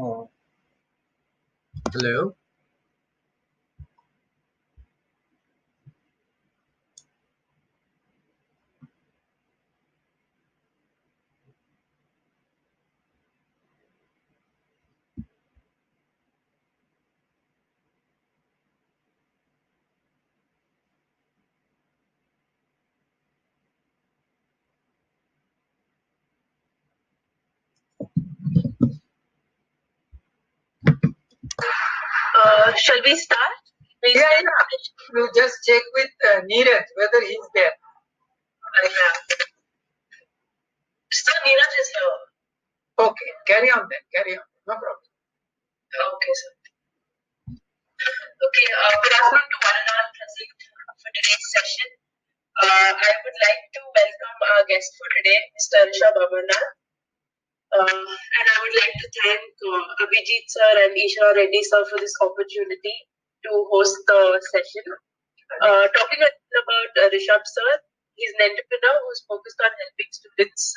Oh, hello. Shall we start? Yeah. You just check with Neeraj whether he's there. So Neeraj is here. Okay, carry on then. Carry on. No problem. Okay, sir. Okay, good afternoon to one and all present for today's session. I would like to welcome our guest for today, Mr. Rishabh Amarnath. And I would like to thank Abhijit sir and Ishwar Reddy sir for this opportunity to host the session. Talking about Rishabh sir, he's an entrepreneur who's focused on helping students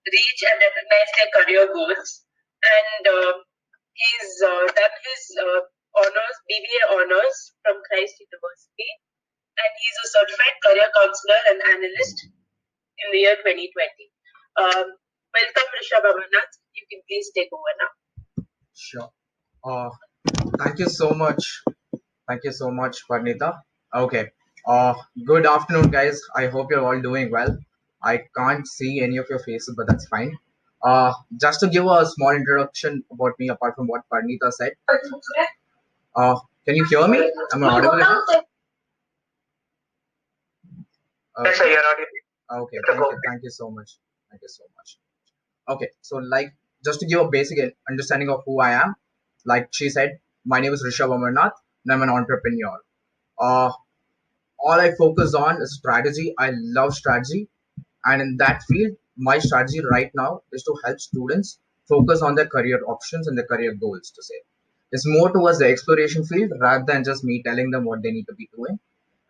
reach and recognize their career goals. And he's done his honors, BBA honors from Christ University. And he's a certified career counselor and analyst in the year 2020. Welcome, Rishabh Amarnath. You can please take over now. Sure. Thank you so much. Thank you so much, Parnita. Okay. Good afternoon, guys. I hope you're all doing well. I can't see any of your faces, but that's fine. Just to give a small introduction about me, apart from what Parnita said. Can you hear me? Am I audible enough? Yes, sir, you're audible. Okay. Thank you so much. Thank you so much. Okay, so like just to give a basic understanding of who I am, like she said, my name is Rishabh Amarnath and I'm an entrepreneur. Uh, all I focus on is strategy. I love strategy, and in that field, my strategy right now is to help students focus on their career options and their career goals. To say, it's more towards the exploration field rather than just me telling them what they need to be doing,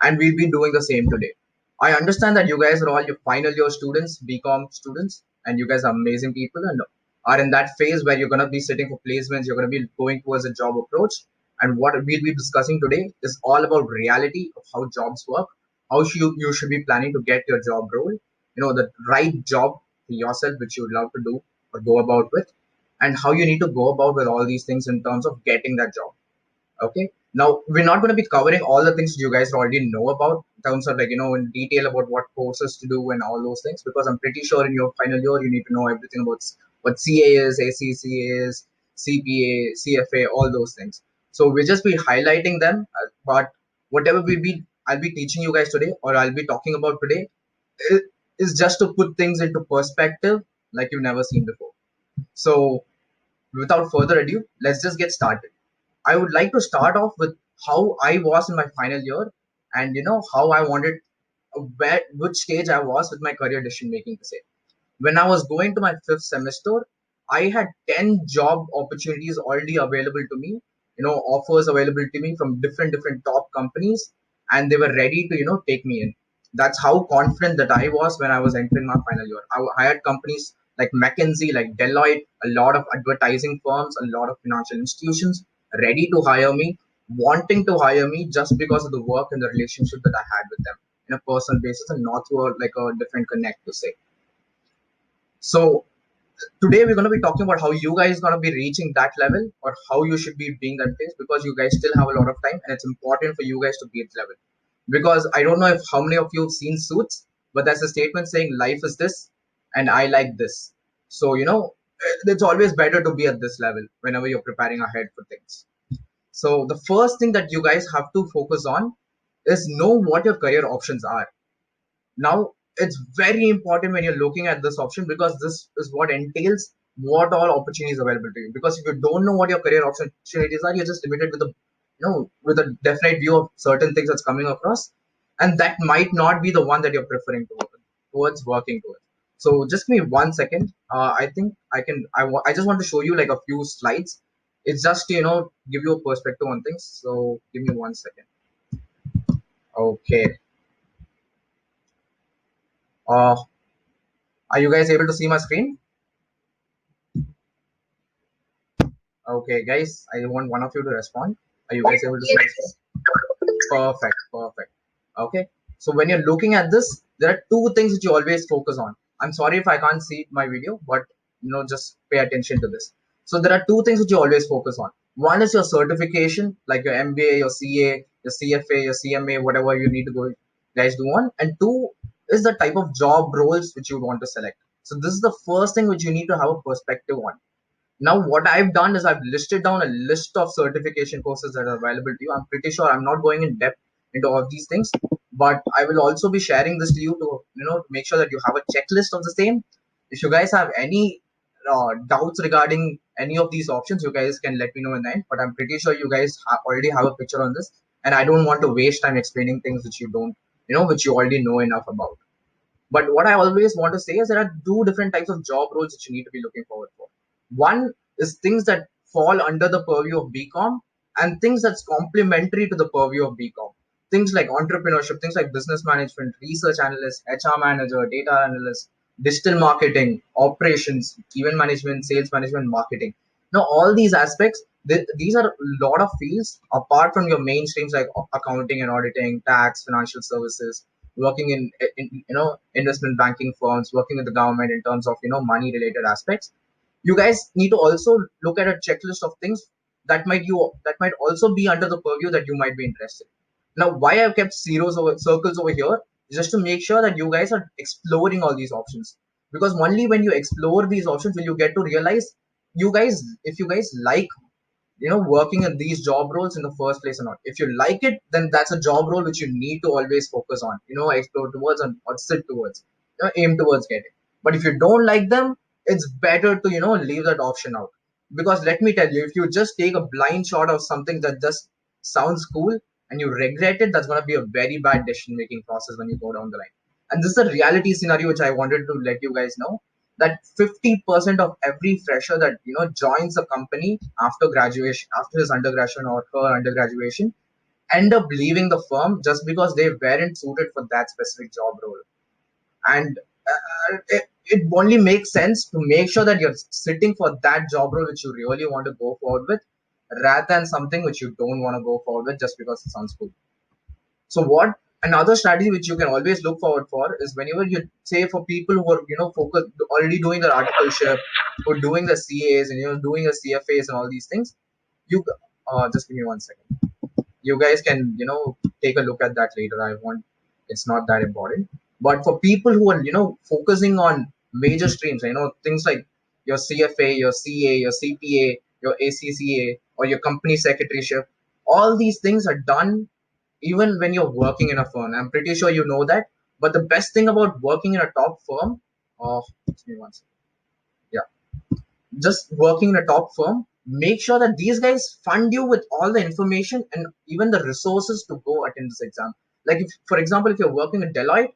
and we'll be doing the same today. I understand that you guys are all your final year students, BCom students, and you guys are amazing people and are in that phase where you're going to be sitting for placements, you're going to be going towards a job approach. And what we'll be discussing today is all about reality of how jobs work, how you should be planning to get your job role, the right job for yourself, which you would love to do or go about with, and how you need to go about with all these things in terms of getting that job. Okay. Now we're not going to be covering all the things you guys already know about in terms of in detail about what courses to do and all those things, because I'm pretty sure in your final year you need to know everything about what CA is, ACCA is, CPA, CFA, all those things. So we'll just be highlighting them, but whatever I'll be teaching you guys today or I'll be talking about today is just to put things into perspective like you've never seen before. So without further ado, let's just get started. I would like to start off with how I was in my final year and how I wanted which stage I was with my career decision making to say. When I was going to my fifth semester, I had 10 job opportunities already available to me, offers available to me from different top companies, and they were ready to, take me in. That's how confident that I was when I was entering my final year. I had companies like McKinsey, like Deloitte, a lot of advertising firms, a lot of financial institutions ready to hire me, wanting to hire me just because of the work and the relationship that I had with them in a personal basis and not through like a different connect to say. So today we're going to be talking about how you guys going to be reaching that level or how you should be being that place, because you guys still have a lot of time and it's important for you guys to be at level. Because I don't know if how many of you have seen Suits, but there's a statement saying life is this and I like this. So it's always better to be at this level whenever you're preparing ahead for things. So the first thing that you guys have to focus on is know what your career options are. Now, it's very important when you're looking at this option, because this is what entails what all opportunities available to you. Because if you don't know what your career opportunities are, you're just limited with with a definite view of certain things that's coming across, and that might not be the one that you're preferring towards working towards. So just give me 1 second. I think I can. I just want to show you like a few slides. It's just to, give you a perspective on things. So give me 1 second. Okay. Uh, are you guys able to see my screen? Okay, guys, I want one of you to respond. Are you guys able to Yes. respond? Perfect, perfect. Okay. So when you're looking at this, there are two things that you always focus on. I'm sorry if I can't see my video, but just pay attention to this. So there are two things that you always focus on. One is your certification, like your MBA, your CA, your CFA, your CMA, whatever you need to go guys do on. And two is the type of job roles which you want to select. So this is the first thing which you need to have a perspective on. Now, what I've done is I've listed down a list of certification courses that are available to you. I'm pretty sure I'm not going in depth into all of these things, but I will also be sharing this to you to to make sure that you have a checklist of the same. If you guys have any doubts regarding any of these options, you guys can let me know in the end. But I'm pretty sure you guys already have a picture on this, and I don't want to waste time explaining things which you don't, which you already know enough about. But what I always want to say is there are two different types of job roles that you need to be looking forward for. One is things that fall under the purview of BCom and things that's complementary to the purview of BCom. Things like entrepreneurship, things like business management, research analyst, HR manager, data analyst, digital marketing, operations, event management, sales management, marketing. Now, all these aspects, these are a lot of fields apart from your mainstreams like accounting and auditing, tax, financial services, working in investment banking firms, working with the government in terms of money related aspects. You guys need to also look at a checklist of things that might also be under the purview that you might be interested in. Now, why I've kept circles over here is just to make sure that you guys are exploring all these options, because only when you explore these options will you get to realize you guys if you guys like working in these job roles in the first place or not. If you like it, then that's a job role which you need to always focus on, explore towards and or sit towards, aim towards getting. But if you don't like them, it's better to leave that option out, because let me tell you, if you just take a blind shot of something that just sounds cool and you regret it, that's going to be a very bad decision making process when you go down the line. And this is a reality scenario which I wanted to let you guys know, that 50% of every fresher that joins a company after graduation, after his undergraduation or her undergraduation, end up leaving the firm just because they weren't suited for that specific job role. And it only makes sense to make sure that you're sitting for that job role which you really want to go forward with, rather than something which you don't want to go forward with just because it sounds cool. So what another strategy which you can always look forward for is whenever you say, for people who are focused already doing their articleship, who are doing the CAs and doing the CFAs and all these things, you just give me 1 second. You guys can take a look at that later. It's not that important. But for people who are focusing on major streams, things like your CFA, your CA, your CPA, your ACCA, or your company secretaryship, all these things are done even when you're working in a firm. I'm pretty sure you know that. But the best thing about working in a top firm, just give me 1 second. Yeah, just working in a top firm, make sure that these guys fund you with all the information and even the resources to go attend this exam. Like, if, for example, if you're working at Deloitte,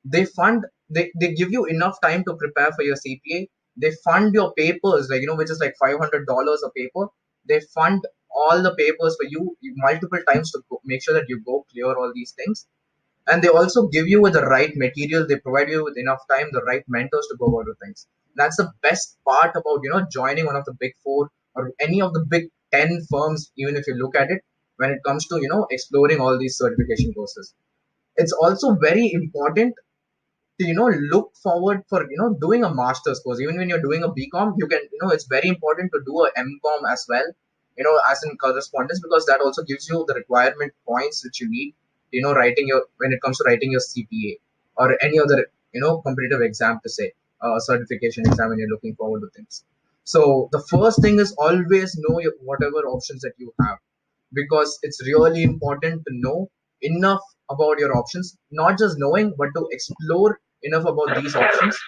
they give you enough time to prepare for your CPA. They fund your papers, like which is like $500 a paper. They fund all the papers for you multiple times to make sure that you go clear all these things. And they also give you with the right material. They provide you with enough time, the right mentors to go about with things. That's the best part about joining one of the big four or any of the big 10 firms, even if you look at it, when it comes to exploring all these certification courses. It's also very important to look forward for doing a master's course. Even when you're doing a BCom, you can it's very important to do a MCom as well, as in correspondence, because that also gives you the requirement points which you need, writing your when it comes to writing your CPA or any other competitive exam, to say certification exam, when you're looking forward to things. So the first thing is always know whatever options that you have, because it's really important to know enough about your options, not just knowing, but to explore enough about these options.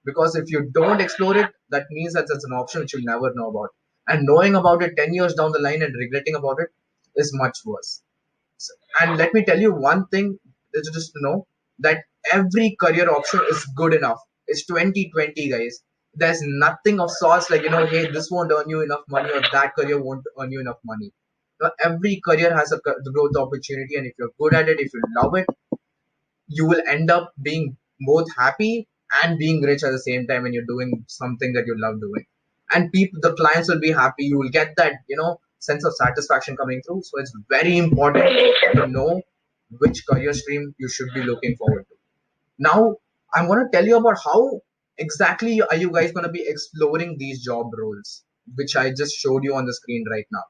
Because if you don't explore it, that means that it's an option which you'll never know about. And knowing about it 10 years down the line and regretting about it is much worse. And let me tell you one thing, is just to know that every career option is good enough. It's 2020, guys. There's nothing of sorts like, hey, this won't earn you enough money or that career won't earn you enough money. Every career has the growth opportunity, and if you're good at it, if you love it, you will end up being both happy and being rich at the same time when you're doing something that you love doing. and people, the clients will be happy. You will get that, sense of satisfaction coming through. So it's very important to know which career stream you should be looking forward to. Now, I'm going to tell you about how exactly are you guys going to be exploring these job roles, which I just showed you on the screen right now.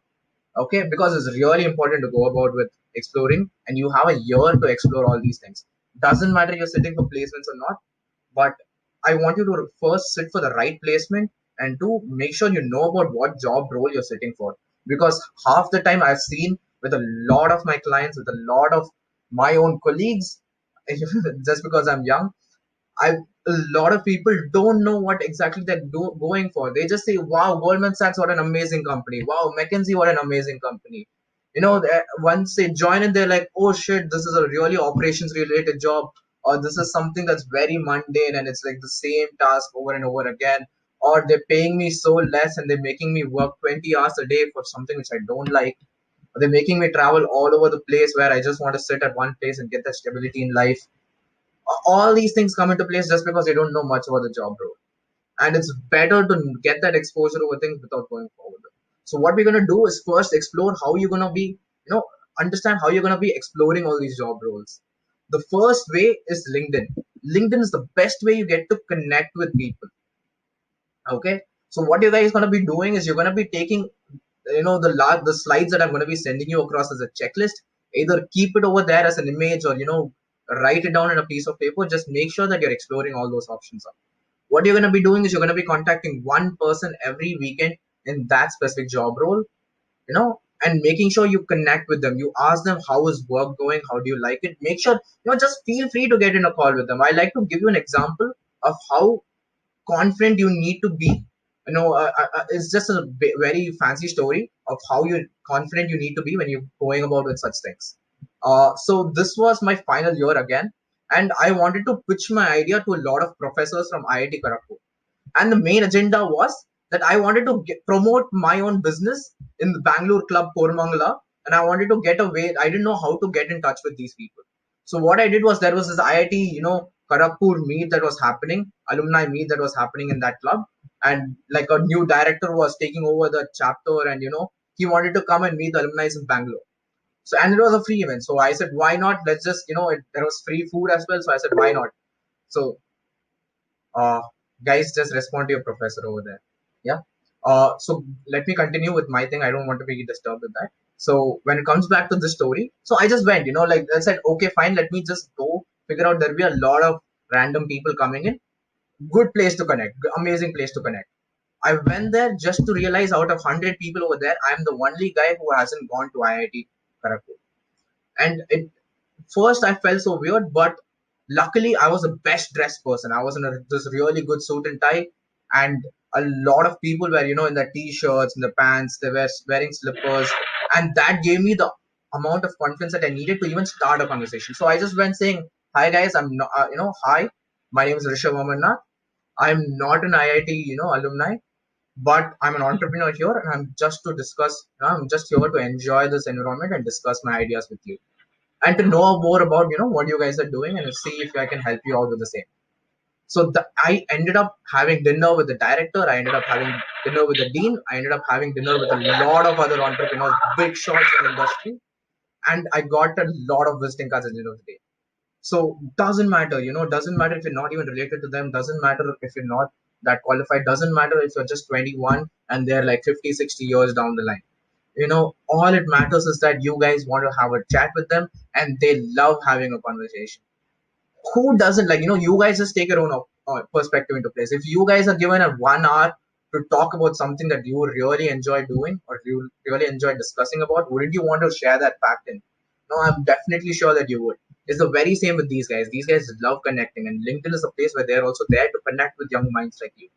Okay, because it's really important to go about with exploring, and you have a year to explore all these things. Doesn't matter you're sitting for placements or not, but I want you to first sit for the right placement, and to make sure you know about what job role you're sitting for. Because half the time I've seen with a lot of my clients, with a lot of my own colleagues, just because I'm young, a lot of people don't know what exactly they're going for. They just say, "Wow, Goldman Sachs, what an amazing company! Wow, McKinsey, what an amazing company!" Once they join in, they're like, "Oh shit, this is a really operations related job, or this is something that's very mundane and it's like the same task over and over again, or they're paying me so less and they're making me work 20 hours a day for something which I don't like, or they're making me travel all over the place where I just want to sit at one place and get that stability in life." All these things come into place just because they don't know much about the job role, and it's better to get that exposure over things without going forward. So what we're going to do is first explore how you're going to be, understand how you're going to be exploring all these job roles. The first way is LinkedIn. LinkedIn is the best way you get to connect with people. Okay, so what you guys going to be doing is you're going to be taking, the slides that I'm going to be sending you across as a checklist. Either keep it over there as an image, or write it down in a piece of paper. Just make sure that you're exploring all those options. What you're going to be doing is you're going to be contacting one person every weekend in that specific job role, and making sure you connect with them. You ask them, how is work going, how do you like it. Make sure, just feel free to get in a call with them. I like to give you an example of how confident you need to be. It's just a very fancy story of how you confident you need to be when you're going about with such things. So this was my final year again, and I wanted to pitch my idea to a lot of professors from IIT Kharagpur. And the main agenda was that I wanted to promote my own business in the Bangalore club Kormangala, and I wanted to get away. I didn't know how to get in touch with these people. So what I did was, there was this IIT, Kharagpur meet that was happening, alumni meet that was happening in that club, and like a new director was taking over the chapter, and he wanted to come and meet the alumni in Bangalore. So, and it was a free event. So I said, why not? Let's just, there was free food as well. So I said, why not? So uh, guys, just respond to your professor over there. Yeah. So let me continue with my thing. I don't want to be disturbed with that. So when it comes back to the story, so I just went, like I said, okay, fine, let me just go figure out. There'll be a lot of random people coming in. Good place to connect. Amazing place to connect. I went there just to realize, out of 100 people over there, I'm the only guy who hasn't gone to IIT Kharagpur. And it first I felt so weird, but luckily I was the best dressed person. I was in this really good suit and tie, and a lot of people were, in the t-shirts and the pants. They were wearing slippers, and that gave me the amount of confidence that I needed to even start a conversation. So I just went saying, "Hi guys, I'm not, hi, my name is Rishabh Amarnath. I'm not an IIT, alumni, but I'm an entrepreneur here, and I'm just to discuss. I'm just here to enjoy this environment and discuss my ideas with you, and to know more about what you guys are doing, and see if I can help you out with the same." So I ended up having dinner with the director. I ended up having dinner with the dean. I ended up having dinner with a lot of other entrepreneurs, big shots in the industry, and I got a lot of visiting cards at the end of the day. So doesn't matter, doesn't matter if you're not even related to them. Doesn't matter if you're not that qualified. Doesn't matter if you're just 21 and they're like 50, 60 years down the line. All it matters is that you guys want to have a chat with them, and they love having a conversation. Who doesn't, like, you guys just take your own perspective into place. If you guys are given a 1 hour to talk about something that you really enjoy doing, or you really enjoy discussing about, wouldn't you want to share that fact in? No, I'm definitely sure that you would. It's the very same with these guys. These guys love connecting, and LinkedIn is a place where they're also there to connect with young minds like you.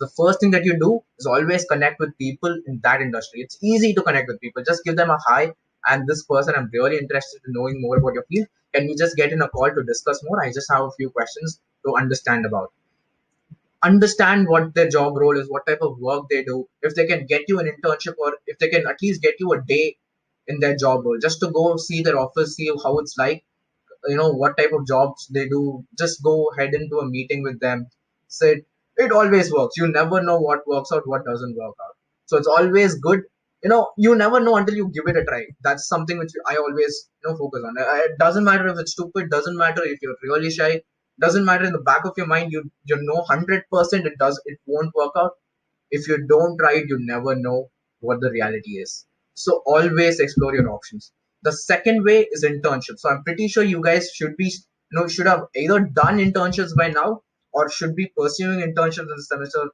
The first thing that you do is always connect with people in that industry. It's easy to connect with people. Just give them a hi, and this person, I'm really interested in knowing more about your field. Can we just get in a call to discuss more? I just have a few questions to understand what their job role is, what type of work they do, if they can get you an internship, or if they can at least get you a day in their job role, just to go see their office, see how it's like, what type of jobs they do. Just go head into a meeting with them, sit. It always works. You never know what works out, what doesn't work out. So it's always good. You never know until you give it a try. That's something which I always focus on. It doesn't matter if it's stupid. Doesn't matter if you're really shy. Doesn't matter, in the back of your mind. You know 100% it won't work out. If you don't try it, you never know what the reality is. So always explore your options. The second way is internship. So I'm pretty sure you guys should have either done internships by now or should be pursuing internships in the semester.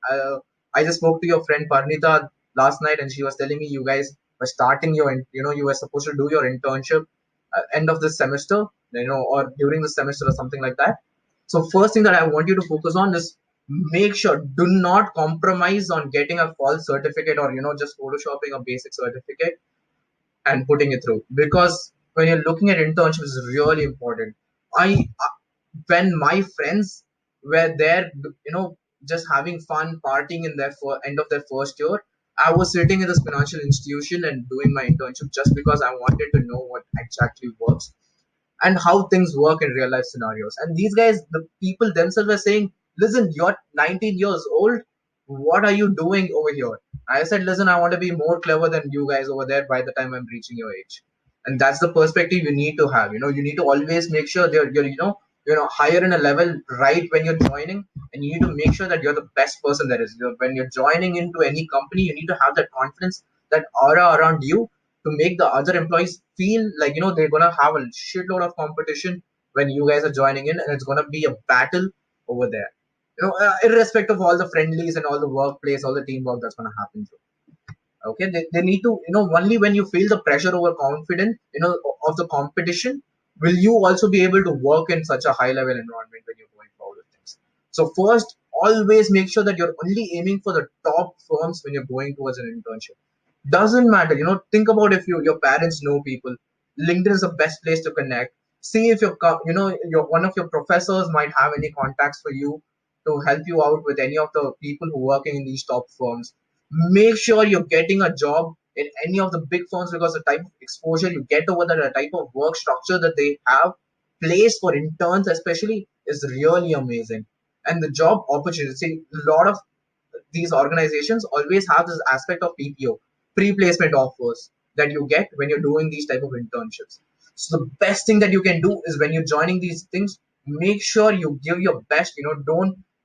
I just spoke to your friend Parnita last night, and she was telling me you guys were starting you were supposed to do your internship end of this semester, or during the semester or something like that. So first thing that I want you to focus on is make sure do not compromise on getting a false certificate or just photoshopping a basic certificate and putting it through, because when you're looking at internships is really important. I When my friends were there, just having fun partying in their end of their first year, I was sitting in this financial institution and doing my internship just because I wanted to know what exactly works and how things work in real life scenarios. And these guys, the people themselves were saying, listen, you're 19 years old. What are you doing over here? I said, listen, I want to be more clever than you guys over there by the time I'm reaching your age. And that's the perspective you need to have. You need to always make sure that you're higher in a level right when you're joining, and you need to make sure that you're the best person there is. When you're joining into any company, you need to have that confidence, that aura around you, to make the other employees feel like they're gonna have a shitload of competition when you guys are joining in, and it's gonna be a battle over there. Irrespective of all the friendlies and all the workplace, all the teamwork that's gonna happen. Okay, they need to only when you feel the pressure over confidence of the competition will you also be able to work in such a high level environment when you're going forward with things. So first, always make sure that you're only aiming for the top firms when you're going towards an internship. Doesn't matter, think about if your parents know people. LinkedIn is the best place to connect. See if your one of your professors might have any contacts for you to help you out with any of the people who are working in these top firms. Make sure you're getting a job in any of the big firms, because the type of exposure you get over there, the type of work structure that they have place for interns especially, is really amazing. And the job opportunity, a lot of these organizations always have this aspect of PPO, pre-placement offers, that you get when you're doing these type of internships. So the best thing that you can do is when you're joining these things, make sure you give your best.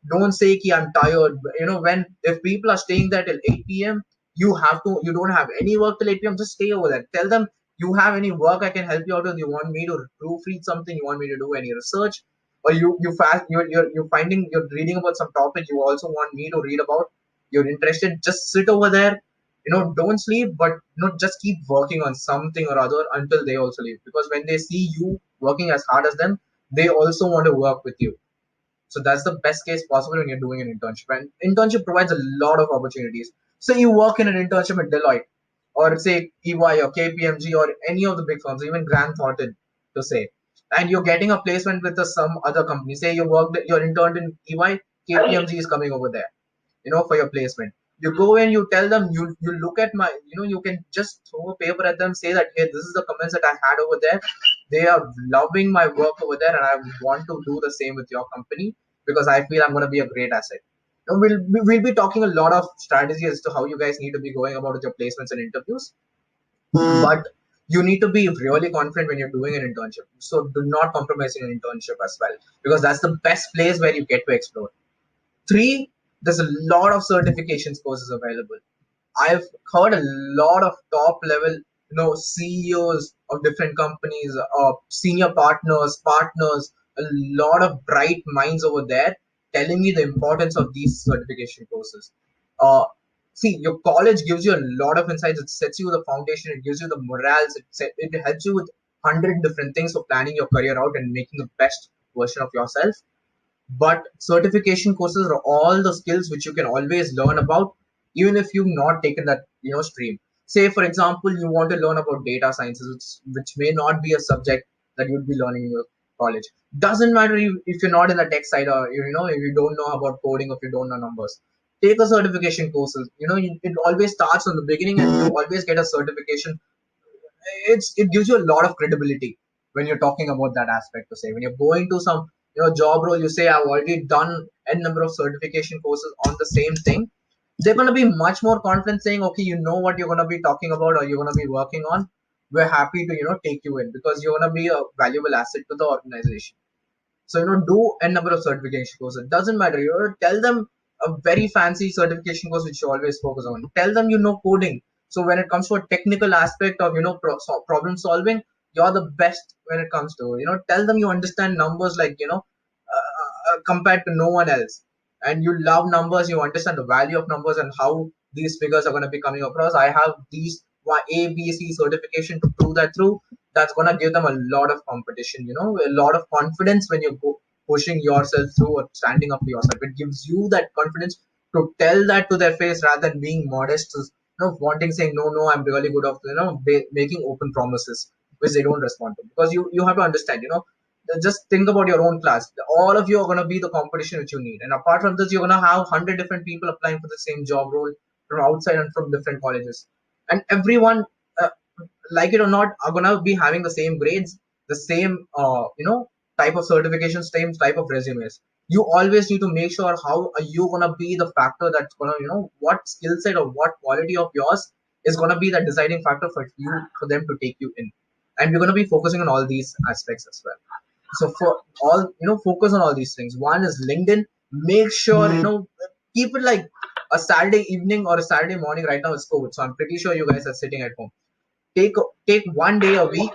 Don't say ki I'm tired. When if people are staying there till 8 p.m., you don't have any work till 8 p.m., just stay over there. Tell them, you have any work I can help you out with? You want me to proofread something? You want me to do any research? Or you're finding, you're reading about some topic you also want me to read about, you're interested, just sit over there, don't sleep, but just keep working on something or other until they also leave, because when they see you working as hard as them, they also want to work with you. So that's the best case possible when you're doing an internship. And internship provides a lot of opportunities. Say you work in an internship at Deloitte, or say EY or KPMG or any of the big firms, even Grant Thornton, to say, and you're getting a placement with some other company. Say you're interned in EY, KPMG is coming over there, for your placement. You go and you tell them, you look at you can just throw a paper at them, say that, hey, this is the comments that I had over there. They are loving my work over there, and I want to do the same with your company because I feel I'm going to be a great asset. We'll be talking a lot of strategy as to how you guys need to be going about with your placements and interviews, but you need to be really confident when you're doing an internship. So do not compromise in an internship as well, because that's the best place where you get to explore. Three, there's a lot of certifications courses available. I've heard a lot of top level, CEOs of different companies, senior partners, a lot of bright minds over there telling me the importance of these certification courses. Uh, See, your college gives you a lot of insights. It sets you the foundation. It gives you the morals. It helps you with 100 different things for planning your career out and making the best version of yourself. But certification courses are all the skills which you can always learn about, even if you've not taken that stream. Say for example, you want to learn about data sciences, which may not be a subject that you'd be learning in your college. Doesn't matter if you're not in the tech side, or if you don't know about coding, or if you don't know numbers. Take a certification courses. It always starts from the beginning, and you always get a certification. It gives you a lot of credibility when you're talking about that aspect. To say when you're going to some job role, you say I've already done n number of certification courses on the same thing, they're going to be much more confident saying, okay, you know what you're going to be talking about or you're going to be working on. We're happy to, take you in because you're going to be a valuable asset to the organization. So, do a number of certification courses. It doesn't matter. Tell them a very fancy certification course which you always focus on. Tell them you know coding. So when it comes to a technical aspect of problem solving, you're the best when it comes to tell them you understand numbers like compared to no one else, and you love numbers. You understand the value of numbers and how these figures are going to be coming across. I have these A, B, C certification to prove that through. That's going to give them a lot of competition, a lot of confidence when you go pushing yourself through or standing up for yourself. It gives you that confidence to tell that to their face rather than being modest, wanting saying no, no, I'm really good of making open promises which they don't respond to. Because you have to understand, just think about your own class. All of you are going to be the competition which you need, and apart from this, you're going to have 100 different people applying for the same job role from outside and from different colleges, and everyone, uh, like it or not, are going to be having the same grades, the same type of certifications, same type of resumes. You always need to make sure how are you going to be the factor that's going to, what skill set or what quality of yours is going to be the deciding factor for them to take you in. And we're going to be focusing on all these aspects as well. So for all, focus on all these things. One is LinkedIn. Make sure, keep it like a Saturday evening or a Saturday morning. Right now it's COVID, so I'm pretty sure you guys are sitting at home. Take one day a week.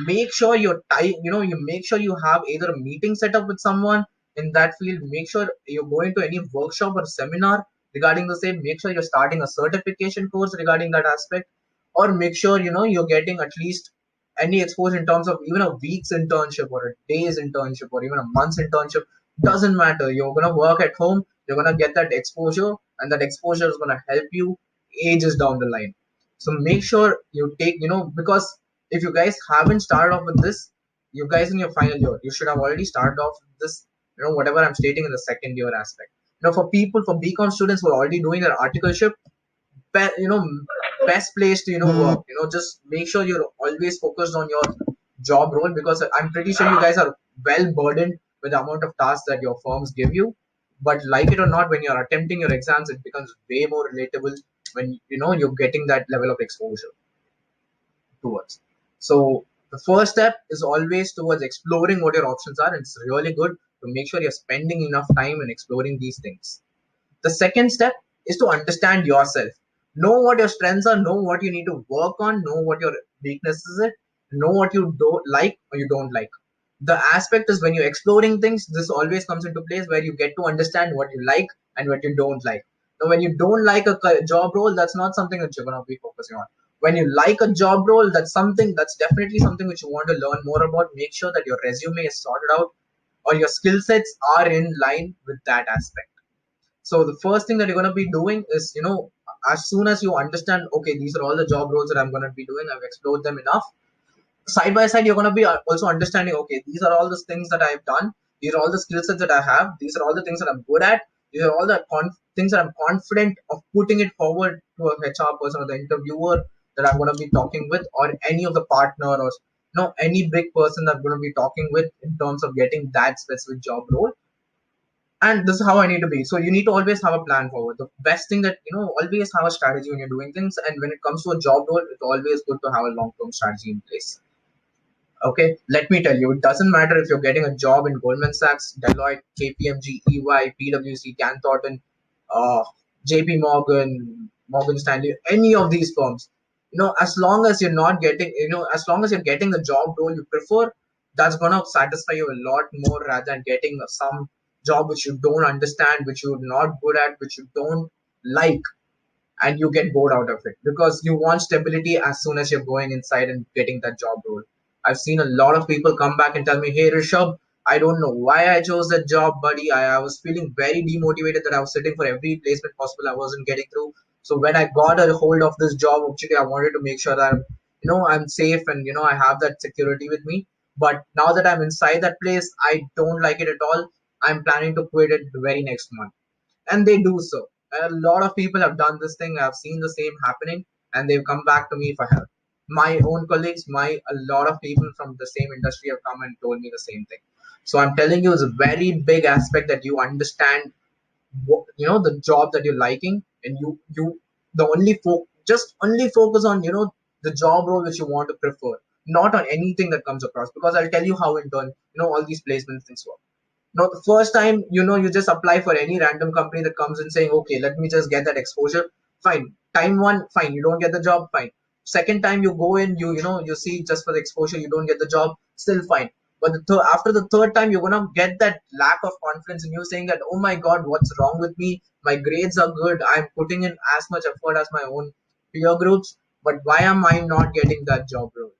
Make sure you're you make sure you have either a meeting set up with someone in that field. Make sure you're going to any workshop or seminar regarding the same. Make sure you're starting a certification course regarding that aspect, or make sure you're getting at least any exposure in terms of even a week's internship or a day's internship or even a month's internship. Doesn't matter. You're gonna work at home. You're gonna get that exposure, and that exposure is gonna help you ages down the line. So make sure you take, because if you guys haven't started off with this, you guys in your final year, you should have already started off with this, whatever I'm stating in the second year aspect. For people, for BCom students who are already doing their articleship, be, you know, best place to, work, just make sure you're always focused on your job role, because I'm pretty sure you guys are well burdened with the amount of tasks that your firms give you. But like it or not, when you're attempting your exams, it becomes way more relatable when you're getting that level of exposure towards. So the first step is always towards exploring what your options are, and it's really good to make sure you're spending enough time in exploring these things. The second step is to understand yourself. Know what your strengths are, know what you need to work on, know what your weaknesses are, know what you don't like or you don't like. The aspect is when you're exploring things, this always comes into place where you get to understand what you like and what you don't like. Now, when you don't like a job role, that's not something that you're going to be focusing on. When you like a job role, that's definitely something which you want to learn more about. Make sure that your resume is sorted out or your skill sets are in line with that aspect. So the first thing that you're going to be doing is, as soon as you understand, okay, these are all the job roles that I'm going to be doing, I've explored them enough. Side by side, you're going to be also understanding, okay, these are all the things that I've done. These are all the skill sets that I have. These are all the things that I'm good at. These are all the things that I'm confident of putting it forward to a HR person or the interviewer that I'm going to be talking with, or any of the partner, or any big person that I'm going to be talking with in terms of getting that specific job role. And this is how I need to be. So you need to always have a plan forward. The best thing that always have a strategy when you're doing things. And when it comes to a job role, it's always good to have a long-term strategy in place. Okay, let me tell you, it doesn't matter if you're getting a job in Goldman Sachs, Deloitte, KPMG, EY, PwC, Can Thornton, uh, JP Morgan, Morgan Stanley, any of these firms. As long as you're not getting, as long as you're getting the job role you prefer, that's gonna satisfy you a lot more rather than getting some job which you don't understand, which you're not good at, which you don't like, and you get bored out of it because you want stability as soon as you're going inside and getting that job role. I've seen a lot of people come back and tell me, hey, Rishabh, I don't know why I chose that job, buddy. I was feeling very demotivated that I was sitting for every placement possible I wasn't getting through. So when I got a hold of this job opportunity, I wanted to make sure that I'm safe and I have that security with me. But now that I'm inside that place, I don't like it at all. I'm planning to quit it the very next month, and they do so. A lot of people have done this thing. I've seen the same happening, and they've come back to me for help. My own colleagues, a lot of people from the same industry have come and told me the same thing. So I'm telling you, it's a very big aspect that you understand the job that you're liking, and you the only just only focus on the job role which you want to prefer, not on anything that comes across, because I'll tell you how intern all these placement things work. Now, the first time, you just apply for any random company that comes in saying, okay, let me just get that exposure. Fine. Time one, fine. You don't get the job, fine. Second time you go in, you see just for the exposure, you don't get the job, still fine. But after the third time, you're gonna get that lack of confidence in you, saying that, oh my God, what's wrong with me? My grades are good. I'm putting in as much effort as my own peer groups, but why am I not getting that job role?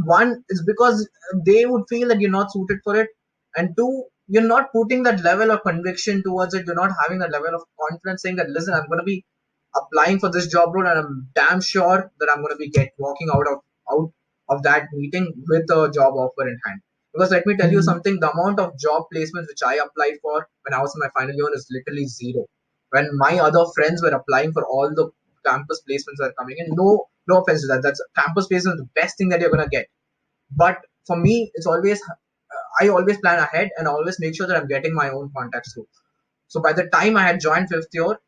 One is because they would feel that you're not suited for it, and two, you're not putting that level of conviction towards it. You're not having that level of confidence, saying that, listen, I'm going to be applying for this job role, and I'm damn sure that I'm going to be walking out of that meeting with a job offer in hand. Because let me tell you something, the amount of job placements which I applied for when I was in my final year is literally zero. When my other friends were applying for all the campus placements that are coming in, no offense to that, that's campus placement is the best thing that you're gonna get. But for me, it's always I always plan ahead, and I always make sure that I'm getting my own contacts through. So by the time I had joined fifth year,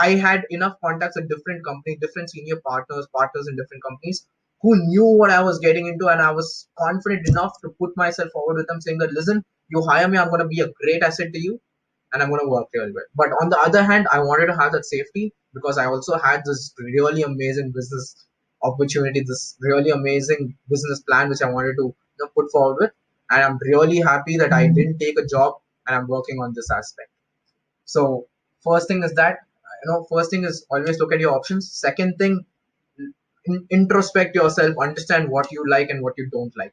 I had enough contacts at different companies, different senior partners in different companies, who knew what I was getting into, and I was confident enough to put myself forward with them, saying that, listen, you hire me, I'm going to be a great asset to you, and I'm going to work really well. But on the other hand, I wanted to have that safety, because I also had this really amazing business opportunity, this really amazing business plan which I wanted to put forward with, and I'm really happy that I didn't take a job, and I'm working on this aspect. So first thing is that, first thing is always look at your options. Second thing, introspect yourself, understand what you like and what you don't like.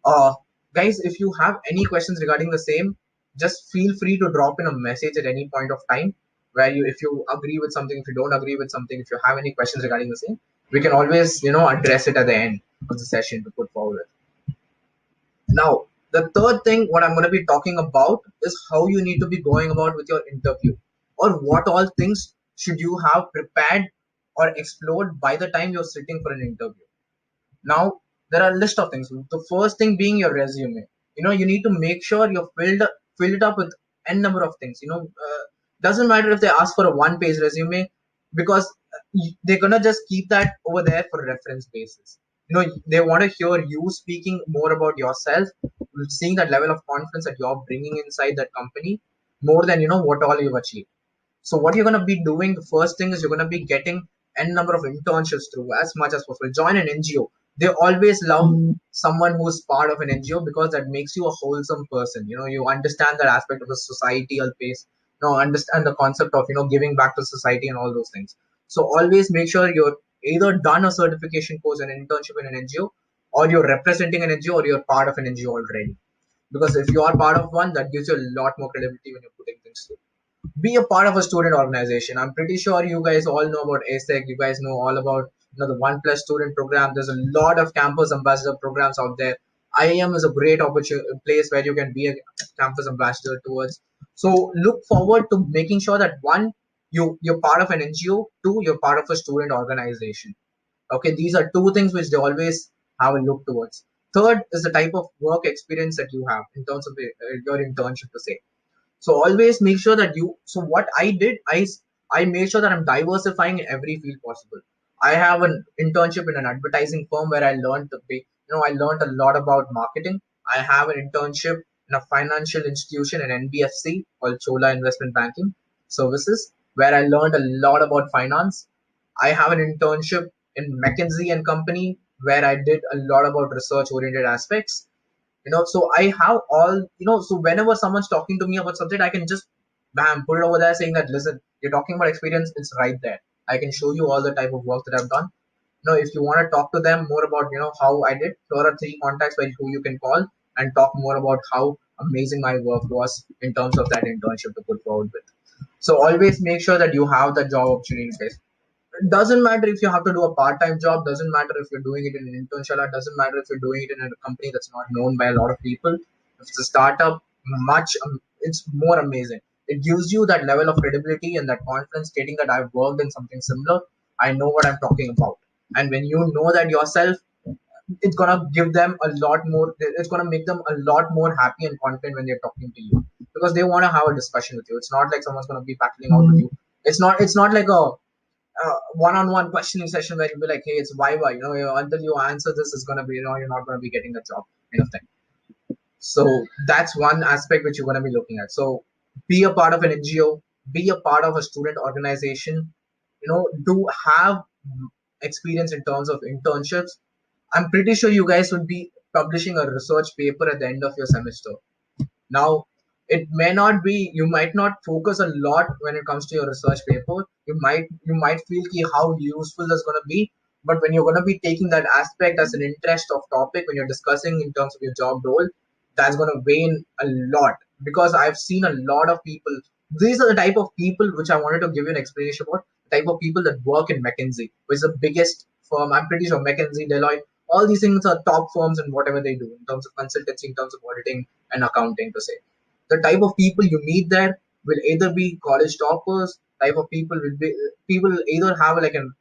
Uh, Guys, if you have any questions regarding the same, just feel free to drop in a message at any point of time, where if you agree with something, if you don't agree with something, if you have any questions regarding the same, we can always address it at the end of the session to put forward. Now, the third thing, what I'm going to be talking about is how you need to be going about with your interview, or what all things should you have prepared or explored by the time you're sitting for an interview. Now, there are a list of things. The first thing being your resume. You need to make sure you fill it up with n number of things. Doesn't matter if they ask for a one-page resume, because they're gonna just keep that over there for reference basis. They want to hear you speaking more about yourself, seeing that level of confidence that you're bringing inside that company, more than what all you've achieved. So what you're going to be doing, the first thing is you're going to be getting n number of internships through as much as possible. Join an NGO. They always love someone who's part of an NGO, because that makes you a wholesome person. You understand that aspect of the societal base. Understand the concept of giving back to society and all those things. So always make sure you're either done a certification course and an internship in an NGO, or you're representing an NGO, or you're part of an NGO already. Because if you are part of one, that gives you a lot more credibility when you're putting things through. Be a part of a student organization. I'm pretty sure you guys all know about ASEC. You guys know all about the One Plus student program. There's a lot of campus ambassador programs out there. IAM is a great place where you can be a campus ambassador towards. So look forward to making sure that, one, you're part of an NGO. Two, you're part of a student organization. Okay, these are two things which they always have a look towards. Third is the type of work experience that you have in terms of your internship to say. So always make sure that so what I did, I made sure that I'm diversifying in every field possible. I have an internship in an advertising firm where I learned I learned a lot about marketing. I have an internship in a financial institution in NBFC called Chola Investment Banking Services, where I learned a lot about finance. I have an internship in McKinsey and Company, where I did a lot about research oriented aspects. So I have all, so whenever someone's talking to me about something, I can just bam, put it over there, saying that, listen, you're talking about experience, it's right there. I can show you all the type of work that I've done. If you want to talk to them more about how I did, there are three contacts who you can call and talk more about how amazing my work was in terms of that internship to put forward with. So always make sure that you have that job opportunity in place. It doesn't matter if you have to do a part-time job, doesn't matter if you're doing it in an internship, doesn't matter if you're doing it in a company that's not known by a lot of people. If it's a startup, it's more amazing. It gives you that level of credibility and that confidence, stating that I've worked in something similar, I know what I'm talking about. And when you know that yourself, it's gonna give them a lot more. It's gonna make them a lot more happy and confident when they're talking to you, because they want to have a discussion with you. It's not like someone's gonna be battling out with you. It's not like a one-on-one questioning session where you'll be like, hey, it's Viva, until you answer this is gonna be, you're not gonna be getting the job, kind of thing. So that's one aspect which you're gonna be looking at. So be a part of an NGO, be a part of a student organization, do have experience in terms of internships. I'm pretty sure you guys would be publishing a research paper at the end of your semester. Now, it may not be, you might not focus a lot when it comes to your research paper. You might feel ki how useful that's going to be, but when you're going to be taking that aspect as an interest of topic when you're discussing in terms of your job role, that's going to wane a lot, because I've seen a lot of people. These are the type of people which I wanted to give you an explanation about. The type of people that work in McKinsey, which is the biggest firm. I'm pretty sure McKinsey, Deloitte, all these things are top firms in whatever they do in terms of consultancy, in terms of auditing and accounting, to say. The type of people you meet there will either be college toppers, type of people will be people will either have like an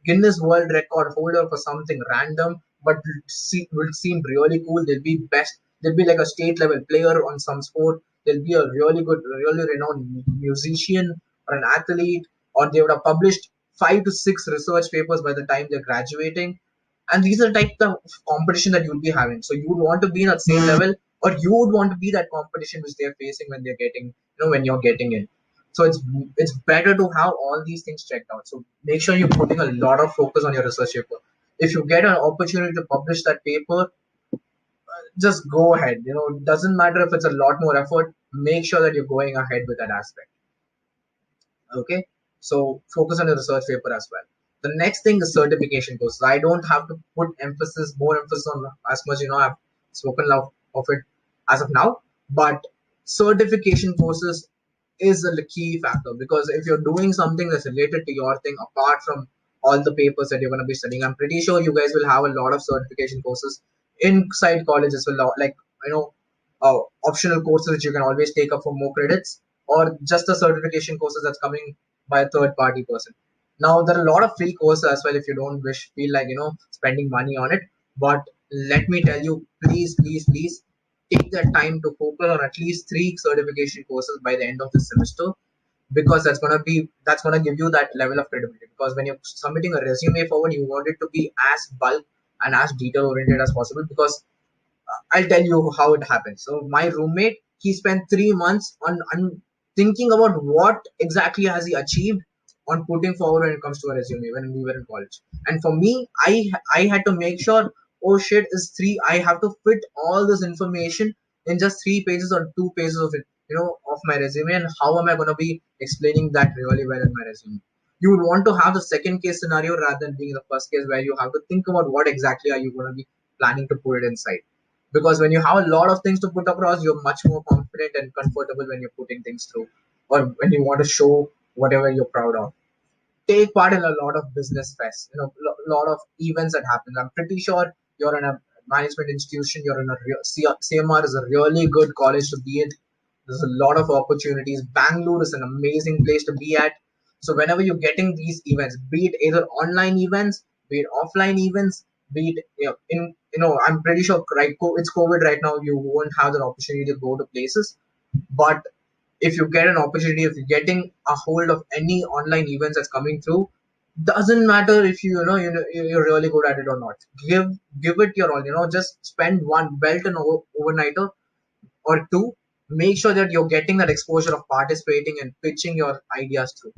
Guinness World Record holder for something random, but will seem really cool. They'll be best. They'll be like a state level player on some sport. They'll be a really good, really renowned musician or an athlete, or they would have published 5 to 6 research papers by the time they're graduating. And these are the type of competition that you'll be having. So you would want to be in that same level, or you would want to be that competition which they're facing when they're getting, when you're getting in. So it's better to have all these things checked out. So make sure you're putting a lot of focus on your research paper. If you get an opportunity to publish that paper, just go ahead. It doesn't matter if it's a lot more effort. Make sure that you're going ahead with that aspect. Okay, so focus on your research paper as well. The next thing is certification courses. I don't have to put more emphasis on as much. I've spoken of it as of now, but certification courses is a key factor, because if you're doing something that's related to your thing apart from all the papers that you're going to be studying, I'm pretty sure you guys will have a lot of certification courses inside college as well, like you know optional courses which you can always take up for more credits, or just the certification courses that's coming by a third party person. Now there are a lot of free courses as well if you don't feel like spending money on it. But let me tell you, please, please, please take that time to focus on at least 3 certification courses by the end of the semester, because that's gonna give you that level of credibility. Because when you're submitting a resume forward, you want it to be as bulk and as detail oriented as possible, because I'll tell you how it happened. So my roommate, he spent 3 months on thinking about what exactly has he achieved on putting forward when it comes to a resume when we were in college. And for me, I had to make sure, oh shit, is three. I have to fit all this information in just 3 pages or 2 pages of it, of my resume. And how am I going to be explaining that really well in my resume? You would want to have the second case scenario rather than being the first case, where you have to think about what exactly are you going to be planning to put it inside. Because when you have a lot of things to put across, you're much more confident and comfortable when you're putting things through, or when you want to show whatever you're proud of. Take part in a lot of business fests, lot of events that happen. I'm pretty sure you're in a management institution, you're in a CMR is a really good college to be in. There's a lot of opportunities. Bangalore is an amazing place to be at. So whenever you're getting these events, be it either online events, be it offline events, be it I'm pretty sure it's COVID right now. You won't have the opportunity to go to places, but if you get an opportunity, if you're getting a hold of any online events that's coming through, doesn't matter if you're really good at it or not. Give it your all. Just spend one belt and overnighter or two. Make sure that you're getting that exposure of participating and pitching your ideas through.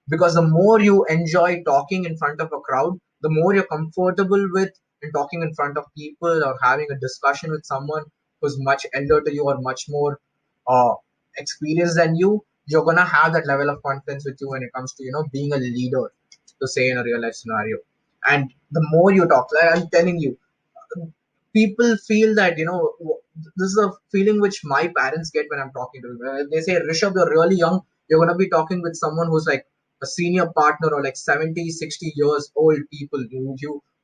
Because the more you enjoy talking in front of a crowd, the more you're comfortable with in talking in front of people or having a discussion with someone who's much elder to you or much more uh, experienced than you, you're gonna have that level of confidence with you when it comes to being a leader, to say, in a real life scenario. And the more you talk, like I'm telling you, people feel that this is a feeling which my parents get when I'm talking to them. They say, Rishabh, you're really young, you're going to be talking with someone who's like a senior partner, or like 70, 60 years old people